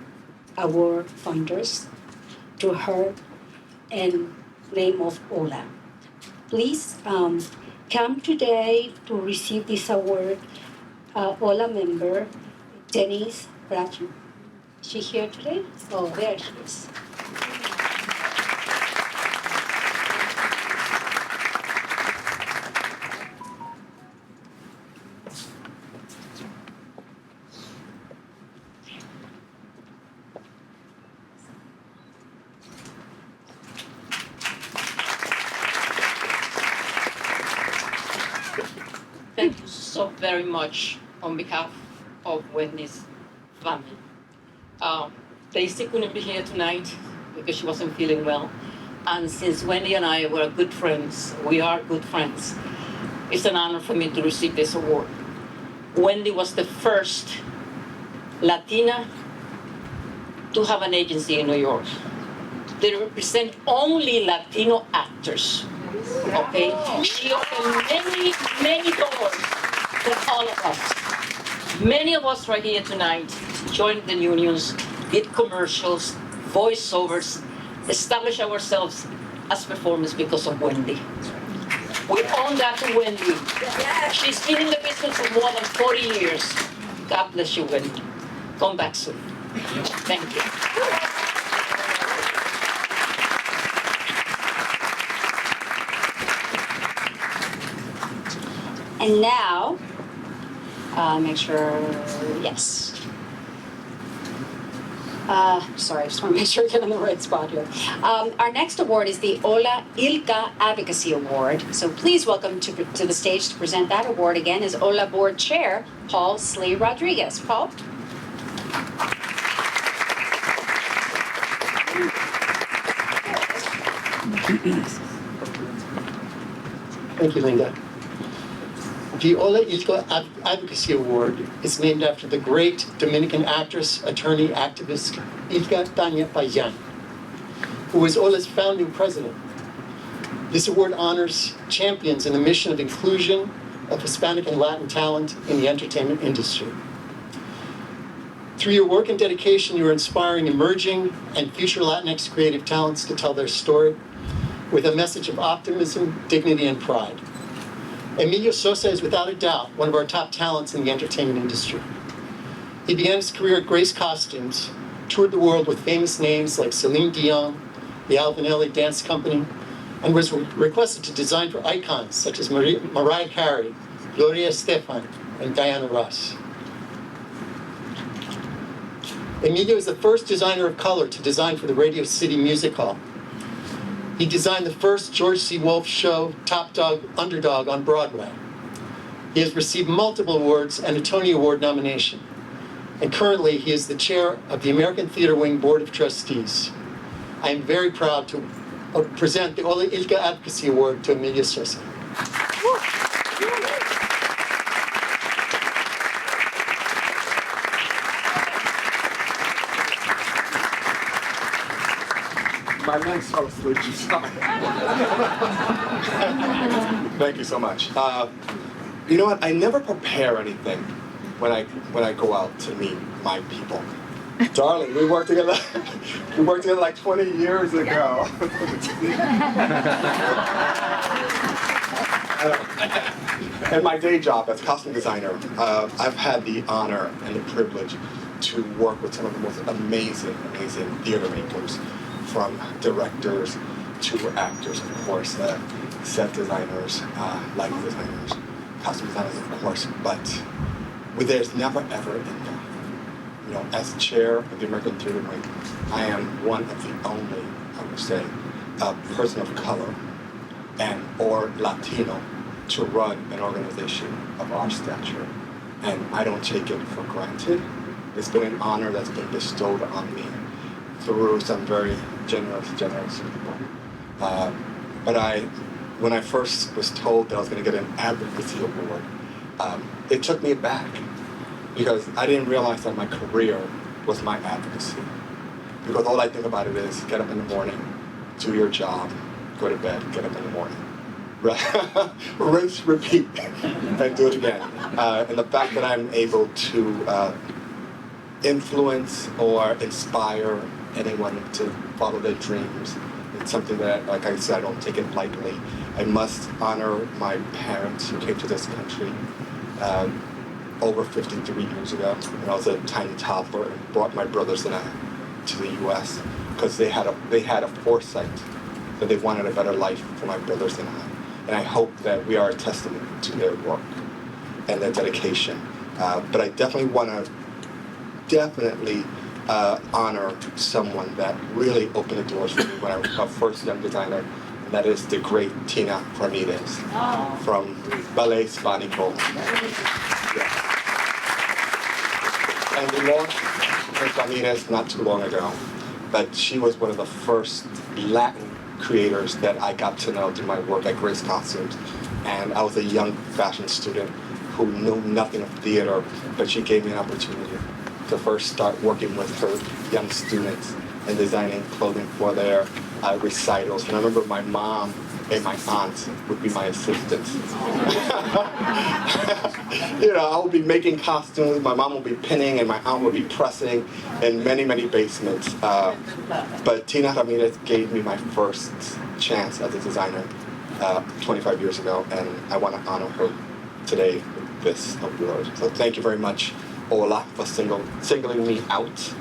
Award funders, to her and name of HOLA. Please come today to receive this award. HOLA member Denise Bracken. Is she here today? Oh, there she is. Thank you so very much on behalf of Wendy's family. Daisy couldn't be here tonight because she wasn't feeling well. And since Wendy and I were good friends, we are good friends, it's an honor for me to receive this award. Wendy was the first Latina to have an agency in New York. They represent only Latino actors. Okay? She opened many, many doors for all of us. Many of us right here tonight joined the unions, did commercials, voiceovers, established ourselves as performers because of Wendy. We owe that to Wendy. She's been in the business for more than 40 years. God bless you, Wendy. Come back soon. Thank you. And now, make sure, yes. Sorry, I just want to make sure I get in the right spot here. Our next award is the HOLA ILCA Advocacy Award. So please welcome to the stage to present that award again is HOLA Board Chair, Paul Slee Rodriguez. Paul? Thank you, Linda. The HOLA ILCA Advocacy Award is named after the great Dominican actress, attorney, activist, Ilka Tanya Payan, who was HOLA's founding president. This award honors champions in the mission of inclusion of Hispanic and Latin talent in the entertainment industry. Through your work and dedication, you are inspiring emerging and future Latinx creative talents to tell their story with a message of optimism, dignity, and pride. Emilio Sosa is without a doubt one of our top talents in the entertainment industry. He began his career at Grace Costumes, toured the world with famous names like Celine Dion, the Alvinelli Dance Company, and was requested to design for icons such as Mariah Carey, Gloria Estefan, and Diana Ross. Emilio is the first designer of color to design for the Radio City Music Hall. He designed the first George C. Wolfe show, Top Dog, Underdog, on Broadway. He has received multiple awards and a Tony Award nomination. And currently, he is the chair of the American Theater Wing Board of Trustees. I am very proud to present the HOLA ILCA Advocacy Award to Emilio Sosa. My legs fell asleep. Sorry. Thank you so much. You know what? I never prepare anything when I go out to meet my people. Darling, we worked together. We worked together like 20 years ago. In my day job as costume designer, I've had the honor and the privilege to work with some of the most amazing theater makers, from directors to actors, of course, set designers, lighting designers, costume designers, of course, but there's never ever enough. You know, as chair of the American Theater Wing, I am one of the only, I would say, person of color or Latino to run an organization of our stature. And I don't take it for granted. It's been an honor that's been bestowed on me through some very generous people. But when I first was told that I was going to get an advocacy award, it took me back because I didn't realize that my career was my advocacy. Because all I think about it is get up in the morning, do your job, go to bed, get up in the morning. Rinse, repeat, and do it again. And the fact that I'm able to influence or inspire anyone to follow their dreams, it's something that, like I said, I don't take it lightly. I must honor my parents who came to this country over 53 years ago when I was a tiny toddler and brought my brothers and I to the U.S. because they had a foresight that they wanted a better life for my brothers and I. And I hope that we are a testament to their work and their dedication. But I definitely want to honor someone that really opened the doors for me when I was a first young designer, and that is the great Tina Ramirez from Ballet Hispanico. Yes. And we lost Ms. Ramirez not too long ago, but she was one of the first Latin creators that I got to know through my work at Grace Costumes. And I was a young fashion student who knew nothing of theater, but she gave me an opportunity to first start working with her young students and designing clothing for their recitals. And I remember my mom and my aunt would be my assistants. You know, I would be making costumes, my mom would be pinning, and my aunt would be pressing in many, many basements. But Tina Ramirez gave me my first chance as a designer 25 years ago, and I want to honor her today with this award. So thank you very much, HOLA, for singling me out.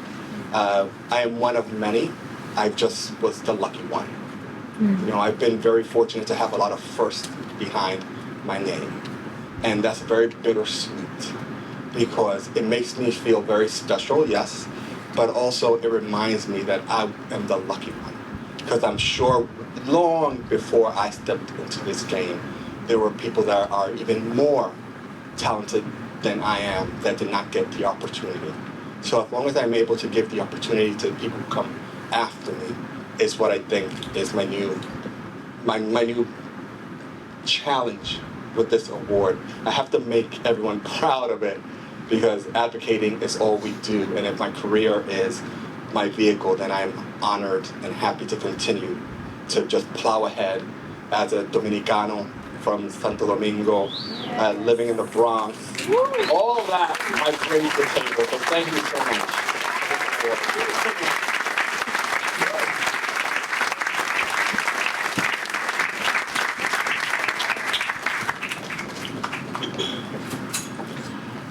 I am one of many. I just was the lucky one. You know, I've been very fortunate to have a lot of firsts behind my name. And that's very bittersweet because it makes me feel very special, yes, but also it reminds me that I am the lucky one. Because I'm sure long before I stepped into this game, there were people that are even more talented than I am that did not get the opportunity. So as long as I'm able to give the opportunity to people who come after me, is what I think is my new challenge with this award. I have to make everyone proud of it because advocating is all we do. And if my career is my vehicle, then I'm honored and happy to continue to just plow ahead as a Dominicano from Santo Domingo, living in the Bronx. All that I bring to the table. So thank you so much.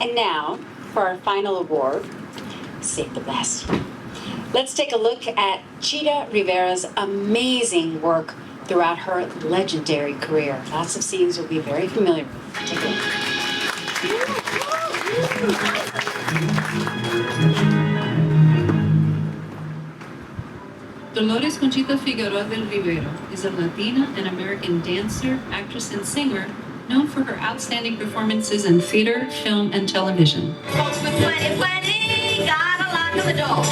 And now, for our final award, save the best. Let's take a look at Chita Rivera's amazing work throughout her legendary career. Lots of scenes you'll be very familiar with. Take a look. Dolores Conchita Figueroa del Rivero is a Latina and American dancer, actress, and singer known for her outstanding performances in theater, film, and television. Folks with 2020 got a lock on the door.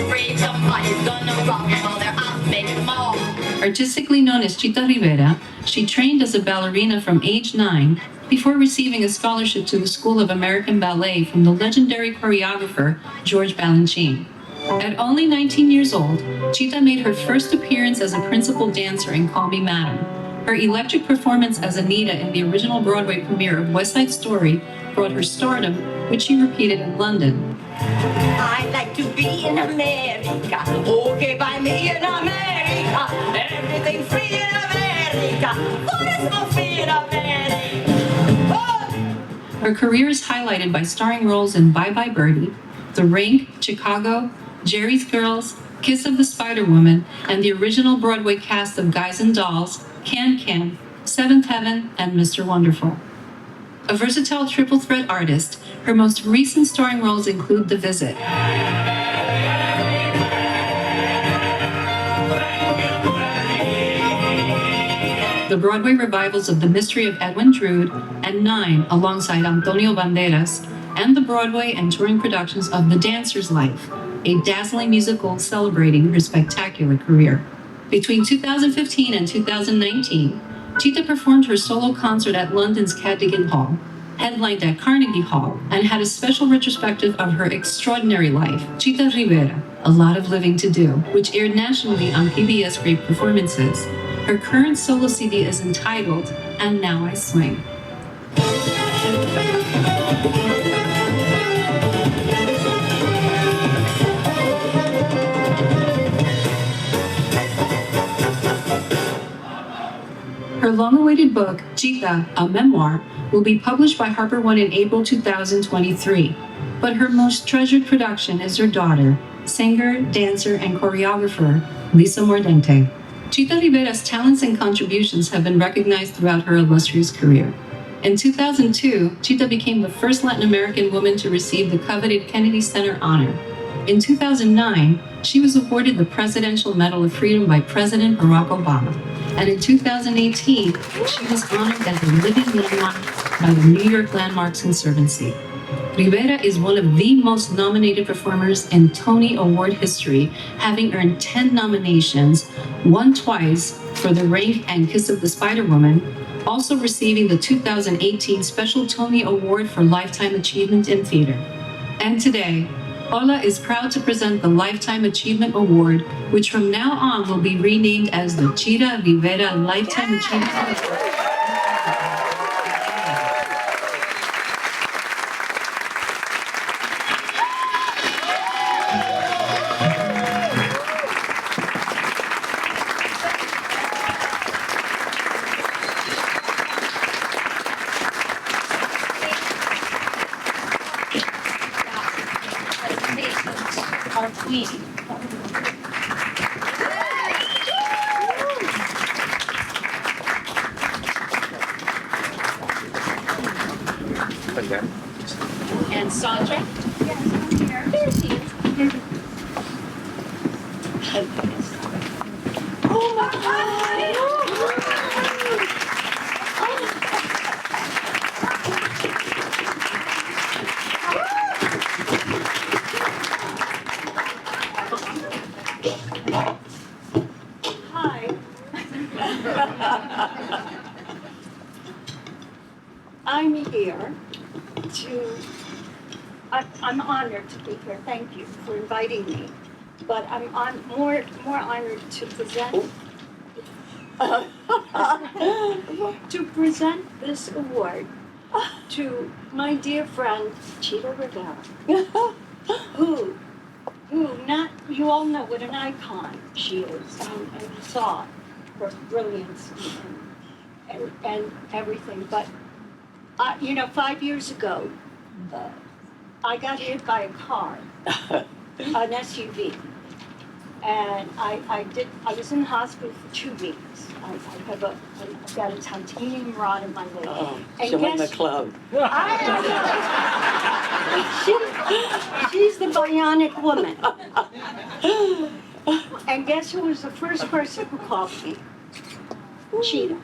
Afraid somebody's gonna rob them while they're out making more. Artistically known as Chita Rivera, she trained as a ballerina from age 9 before receiving a scholarship to the School of American Ballet from the legendary choreographer George Balanchine. At only 19 years old, Chita made her first appearance as a principal dancer in Call Me Madam. Her electric performance as Anita in the original Broadway premiere of West Side Story brought her stardom, which she repeated in London. I like to be in America. Okay, by me in America. Everything free in America. What is more free in America? Her career is highlighted by starring roles in Bye Bye Birdie, The Rink, Chicago, Jerry's Girls, Kiss of the Spider Woman, and the original Broadway cast of Guys and Dolls, Can, Seventh Heaven, and Mr. Wonderful. A versatile triple threat artist, her most recent starring roles include The Visit, the Broadway revivals of The Mystery of Edwin Drood and Nine alongside Antonio Banderas, and the Broadway and touring productions of The Dancer's Life, a dazzling musical celebrating her spectacular career. Between 2015 and 2019, Chita performed her solo concert at London's Cadogan Hall, headlined at Carnegie Hall, and had a special retrospective of her extraordinary life, Chita Rivera, A Lot of Living to Do, which aired nationally on PBS Great Performances. Her current solo CD is entitled And Now I Swing. Her long-awaited book, Chita, a memoir, will be published by Harper One in April 2023. But her most treasured production is her daughter, singer, dancer, and choreographer, Lisa Mordente. Chita Rivera's talents and contributions have been recognized throughout her illustrious career. In 2002, Chita became the first Latin American woman to receive the coveted Kennedy Center honor. In 2009, she was awarded the Presidential Medal of Freedom by President Barack Obama. And in 2018, she was honored as a living landmark by the New York Landmarks Conservancy. Rivera is one of the most nominated performers in Tony Award history, having earned 10 nominations, won twice for The Rink and Kiss of the Spider Woman, also receiving the 2018 Special Tony Award for Lifetime Achievement in Theater. And today, HOLA is proud to present the Lifetime Achievement Award, which from now on will be renamed as the Chita Rivera Lifetime Achievement Award. Our queen. And Sandra? Yes, I'm here. There she is. Oh my God! Hi. I'm here to, I'm honored to be here. Thank you for inviting me. But I'm more honored to present this award to my dear friend Chita Rivera, who not, you all know what an icon she is, and you saw her brilliance and everything. But 5 years ago, I got hit by a car, an SUV, and I was in the hospital for 2 weeks. I've got a titanium rod in my leg. Oh, and join the club. She's the bionic woman. And guess who was the first person who called me? Chita.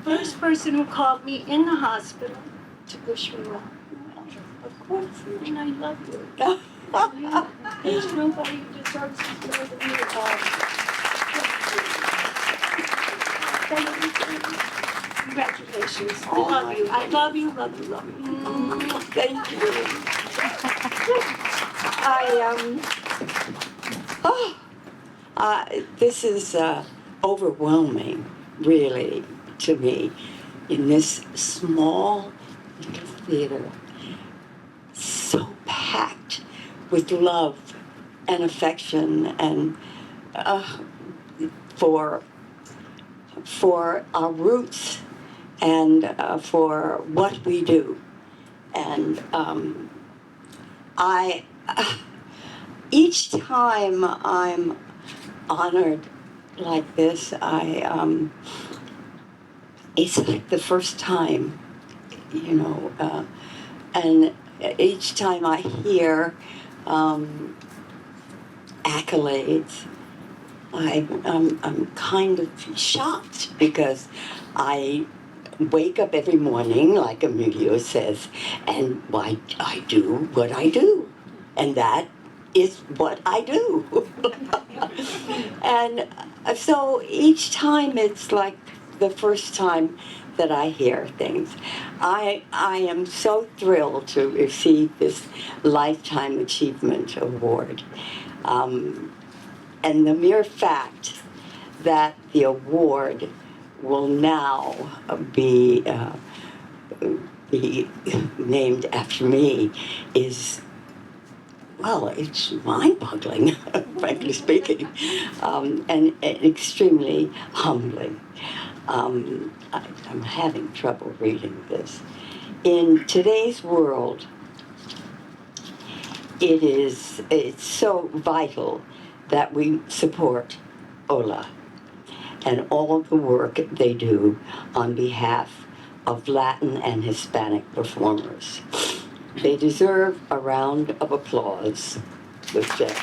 First person who called me in the hospital to wish me well. Of course, and I love you. There's nobody who deserves this more than you. Congratulations. I love you. I love you, love you, love you. Thank you. This is overwhelming, really, to me, in this small little theater, so packed with love and affection and for our roots and for what we do. And each time I'm honored like this, it's like the first time, you know, and each time I hear accolades, I'm kind of shocked because I wake up every morning, like Emilio says, and why I do what I do, and that is what I do. And so each time it's like the first time that I hear things. I am so thrilled to receive this Lifetime Achievement Award. And the mere fact that the award will now be named after me is, well, it's mind-boggling, frankly speaking, and extremely humbling. I'm having trouble reading this. In today's world, it's so vital that we support HOLA and all the work they do on behalf of Latin and Hispanic performers. They deserve a round of applause with them.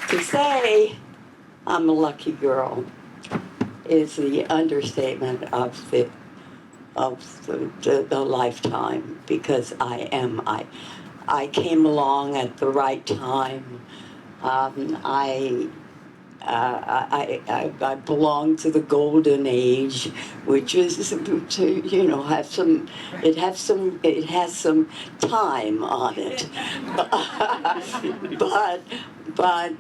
To say I'm a lucky girl is the understatement of the lifetime, because I came along at the right time. I belong to the golden age, which is to, you know, it has some time on it. but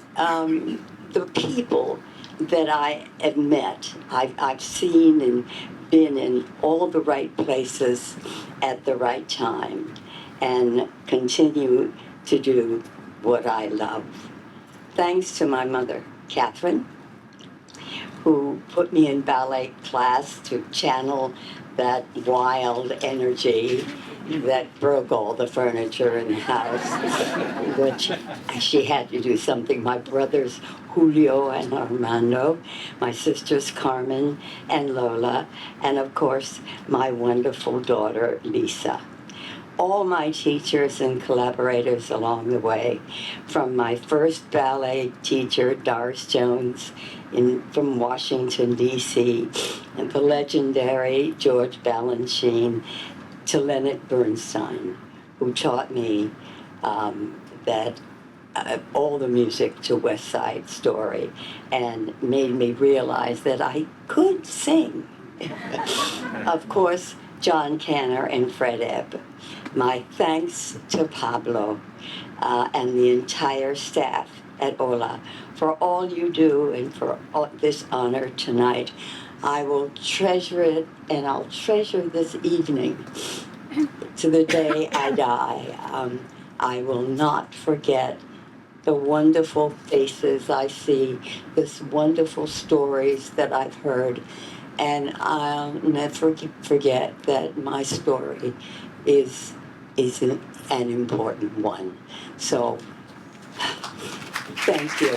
the people that I have met, I've seen and been in all the right places at the right time, and continue to do what I love. Thanks to my mother, Catherine, who put me in ballet class to channel that wild energy that broke all the furniture in the house, which she had to do something. My brothers, Julio and Armando, my sisters, Carmen and Lola, and of course, my wonderful daughter, Lisa. All my teachers and collaborators along the way, from my first ballet teacher, Doris Jones, from Washington, D.C., and the legendary George Balanchine, to Leonard Bernstein, who taught me that all the music to West Side Story and made me realize that I could sing. Of course, John Canner and Fred Ebb. My thanks to Pablo and the entire staff at HOLA for all you do and for this honor tonight. I will treasure it, and I'll treasure this evening to the day I die. I will not forget the wonderful faces I see, the wonderful stories that I've heard, and I'll never forget that my story is an important one. So, thank you.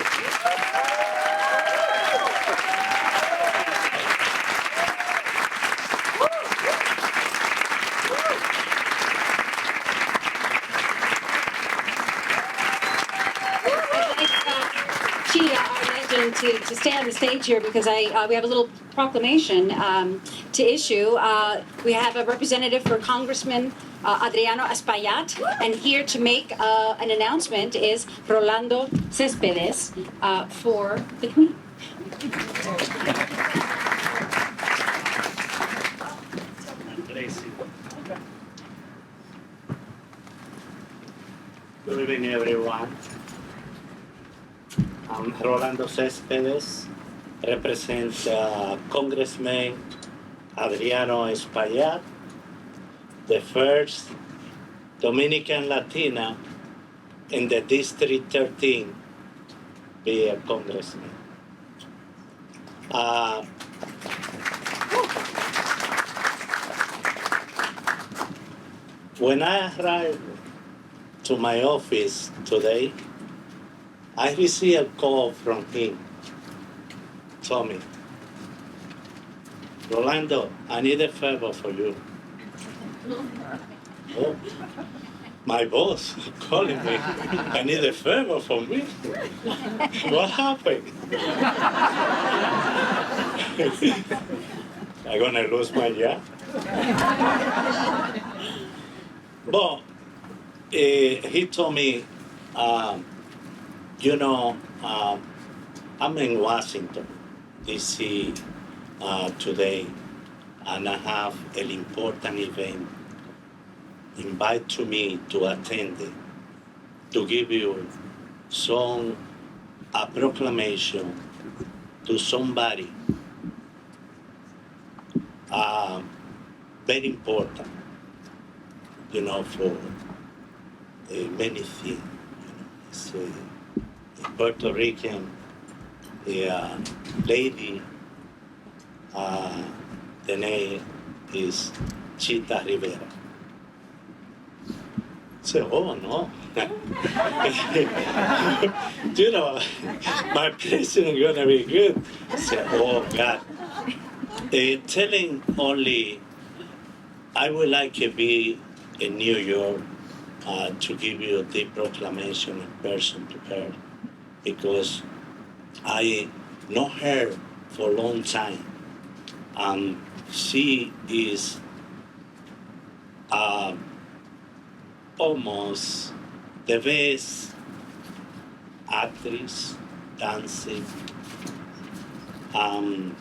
Chita, our legend, to stay on the stage here, because we have a little proclamation to issue. We have a representative for Congressman Adriano Espaillat, and here to make an announcement is Rolando Céspedes for the Queen. Good evening, everyone. I'm Rolando Céspedes, represent Congressman Adriano Espaillat, the first Dominican Latina in the District 13 be a congressman. When I arrived to my office today, I received a call from him. Told me, Rolando, I need a favor for you. Oh, my boss calling me. I need a favor from me. What happened? I'm gonna lose my job? But he told me, I'm in Washington, D.C. Today, and I have an important event invite to me to attend it, to give you a proclamation to somebody very important, for many things. It's a Puerto Rican lady, the name is Chita Rivera. Say, oh no. My president is gonna be good. Say, oh God. Telling only, I would like to be in New York to give you the proclamation in person to her, because I know her for a long time. She is almost the best actress, dancing, and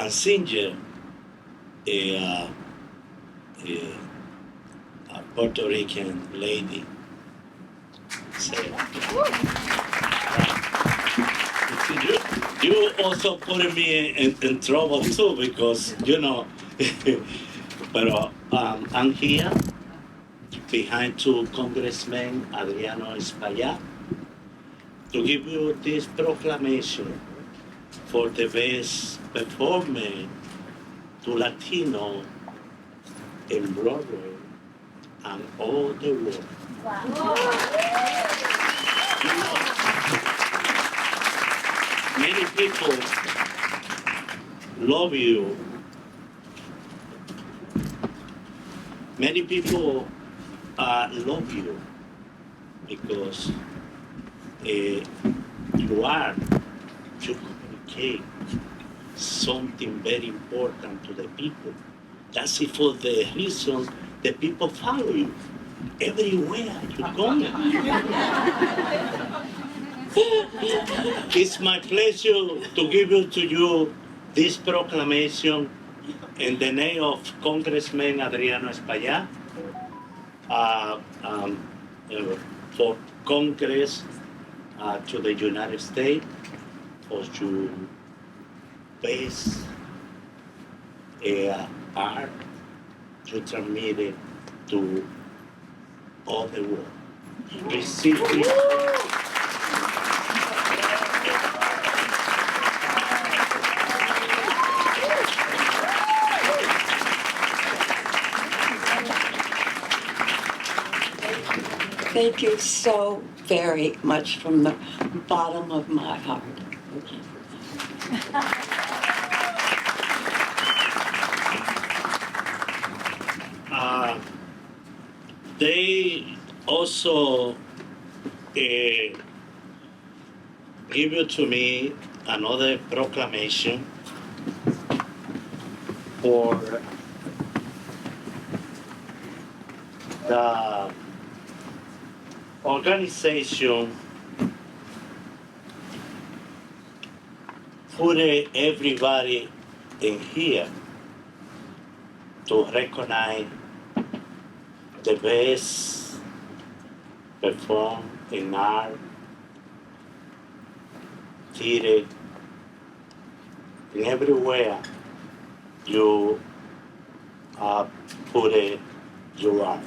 singer, a Puerto Rican lady. So, you also put me in trouble too, because but I'm here behind two Congressmen, Adriano Espaillat, to give you this proclamation for the best performer to Latino in Broadway and all the world. Wow. Many people love you. Many people love you because you communicate something very important to the people. That's it for the reason the people follow you everywhere you're going. It's my pleasure to give to you this proclamation in the name of Congressman Adriano Espaillat for Congress to the United States for your best art to transmit it to all the world. Receive this. Thank you so very much from the bottom of my heart. They also give you to me another proclamation for the organization put everybody in here to recognize the best perform in art, theater, in everywhere you put it, you are.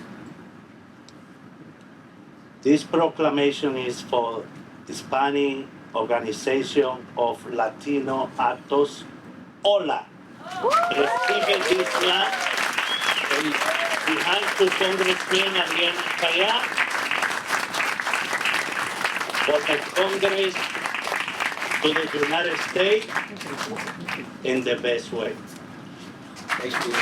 This proclamation is for Hispanic Organization of Latino Actors, HOLA. Recibe this land behind to Congressman Adriana Ca for the Congress to the United States in the best way. Thank you.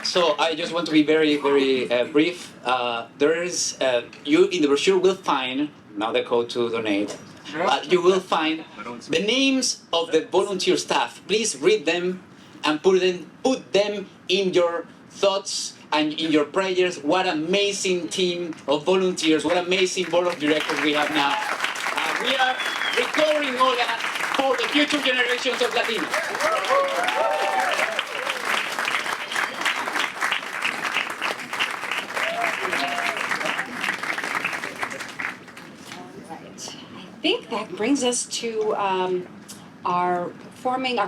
So I just want to be very, very brief. There is, you in the brochure will find, not the code to donate, but you will find the names of the volunteer staff. Please read them and put them in your thoughts and in your prayers. What amazing team of volunteers, what amazing board of directors we have now. We are recovering HOLA for the future generations of Latinos. I think that brings us to our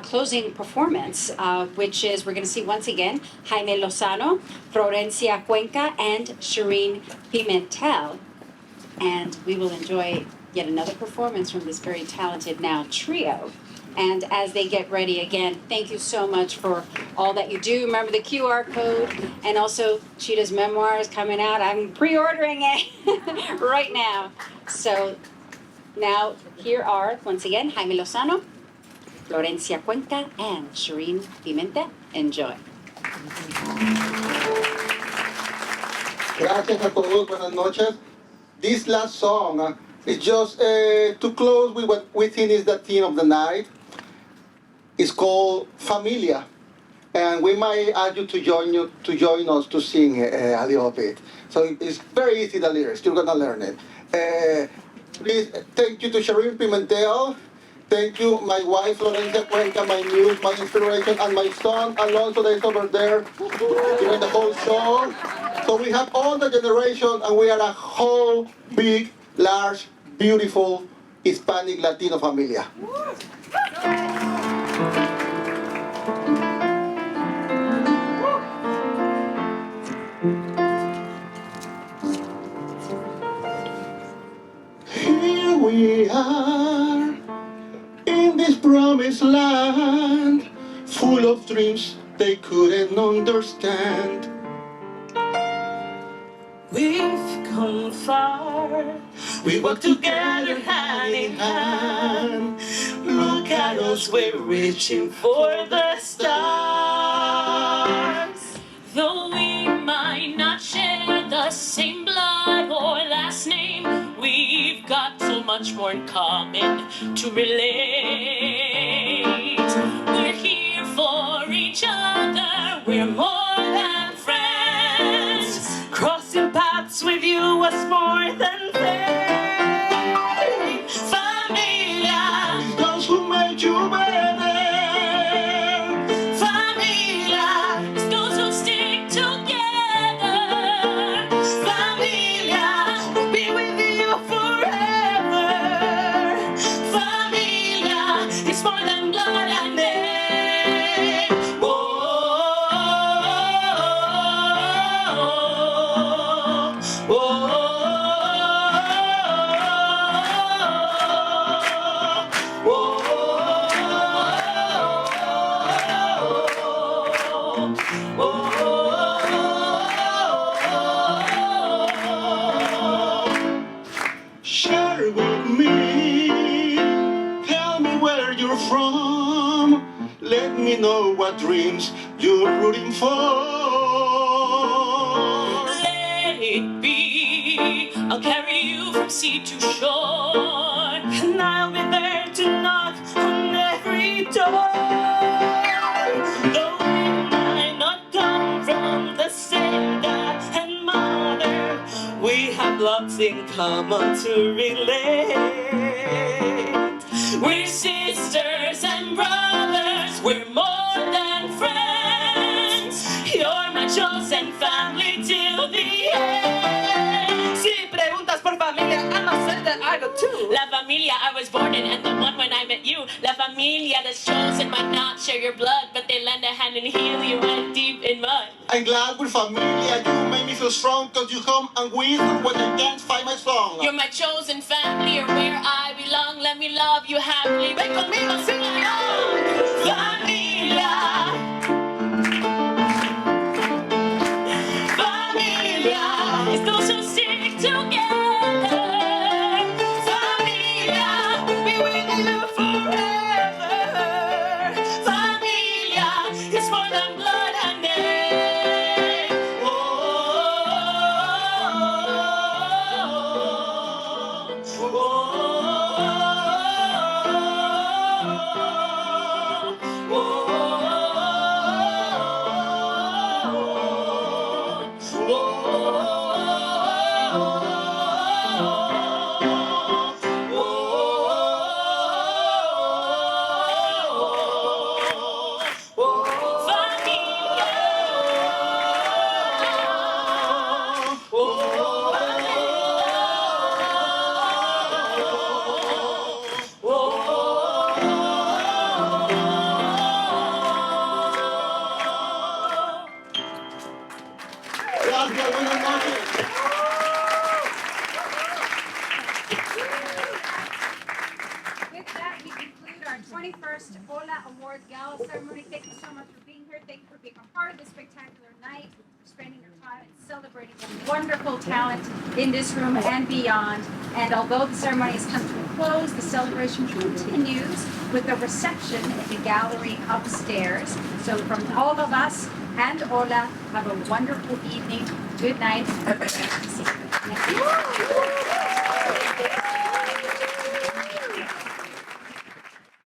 closing performance, which is we're going to see once again Jaime Lozano, Florencia Cuenca, and Shireen Pimentel, and we will enjoy yet another performance from this very talented now trio. And as they get ready again, thank you so much for all that you do. Remember the QR code, and also Chita's memoir is coming out. I'm pre-ordering it right now. So now here are, once again, Jaime Lozano, Florencia Cuenca, and Shireen Pimentel. Enjoy. Gracias a todos, buenas noches. This last song is just to close with what we think is the theme of the night. It's called Familia, and we might ask you to join us to sing a little bit. So it's very easy, the lyrics. You're gonna learn it. Please, thank you to Shireen Pimentel. Thank you, my wife Florencia Cuenca, my muse, my inspiration, and my son Alonso that is over there during the whole show. So we have all the generation, and we are a whole big, large, beautiful Hispanic Latino familia. Here we are in this promised land, full of dreams they couldn't understand. We've come far, we walk together hand in hand. Look at us, we're reaching for the stars. Though we might not share the same blood or last name, we've got so much more in common to relate. We're here for each other, we're more than friends. Crossing paths with you was more than fair. Familia, it's those who made you better. Familia, it's those who stick together. Familia, we'll be with you forever. Familia, it's more than blood and name. Share with me, tell me where you're from. Let me know what dreams you're rooting for. Let it be, I'll carry you from sea to shore, and I'll be there to knock on every door. Though we might not come from the same dad and mother, we have lots in common to relate. We're sisters and brothers, we're more than friends. You're my chosen family till the end. Si preguntas por familia, I must say that I got two. La familia I was born in and the one when I met you. La familia that's chosen might not share your blood, but they lend a hand and heal you and deep in mud. I'm glad we're familia, you make me feel strong, cause you come and with when I can't find my song. You're my chosen family, you're where I belong. Let me love you happily. Ven conmigo, sing along. Familia. Familia. Estos who stick together. Familia. We'll be with you forever. Familia. It's more than blood and name. Oh, oh, oh, Gracias, buenas noches. With that, we conclude our 21st HOLA Award Gala ceremony. Thank you so much for being here. Thank you for being a part of this spectacular night, for spending your time and celebrating the wonderful talent in this room and beyond. And although the ceremony has come to a close, the celebration continues with a reception at the gallery upstairs. So from all of us and HOLA, have a wonderful evening. Good night.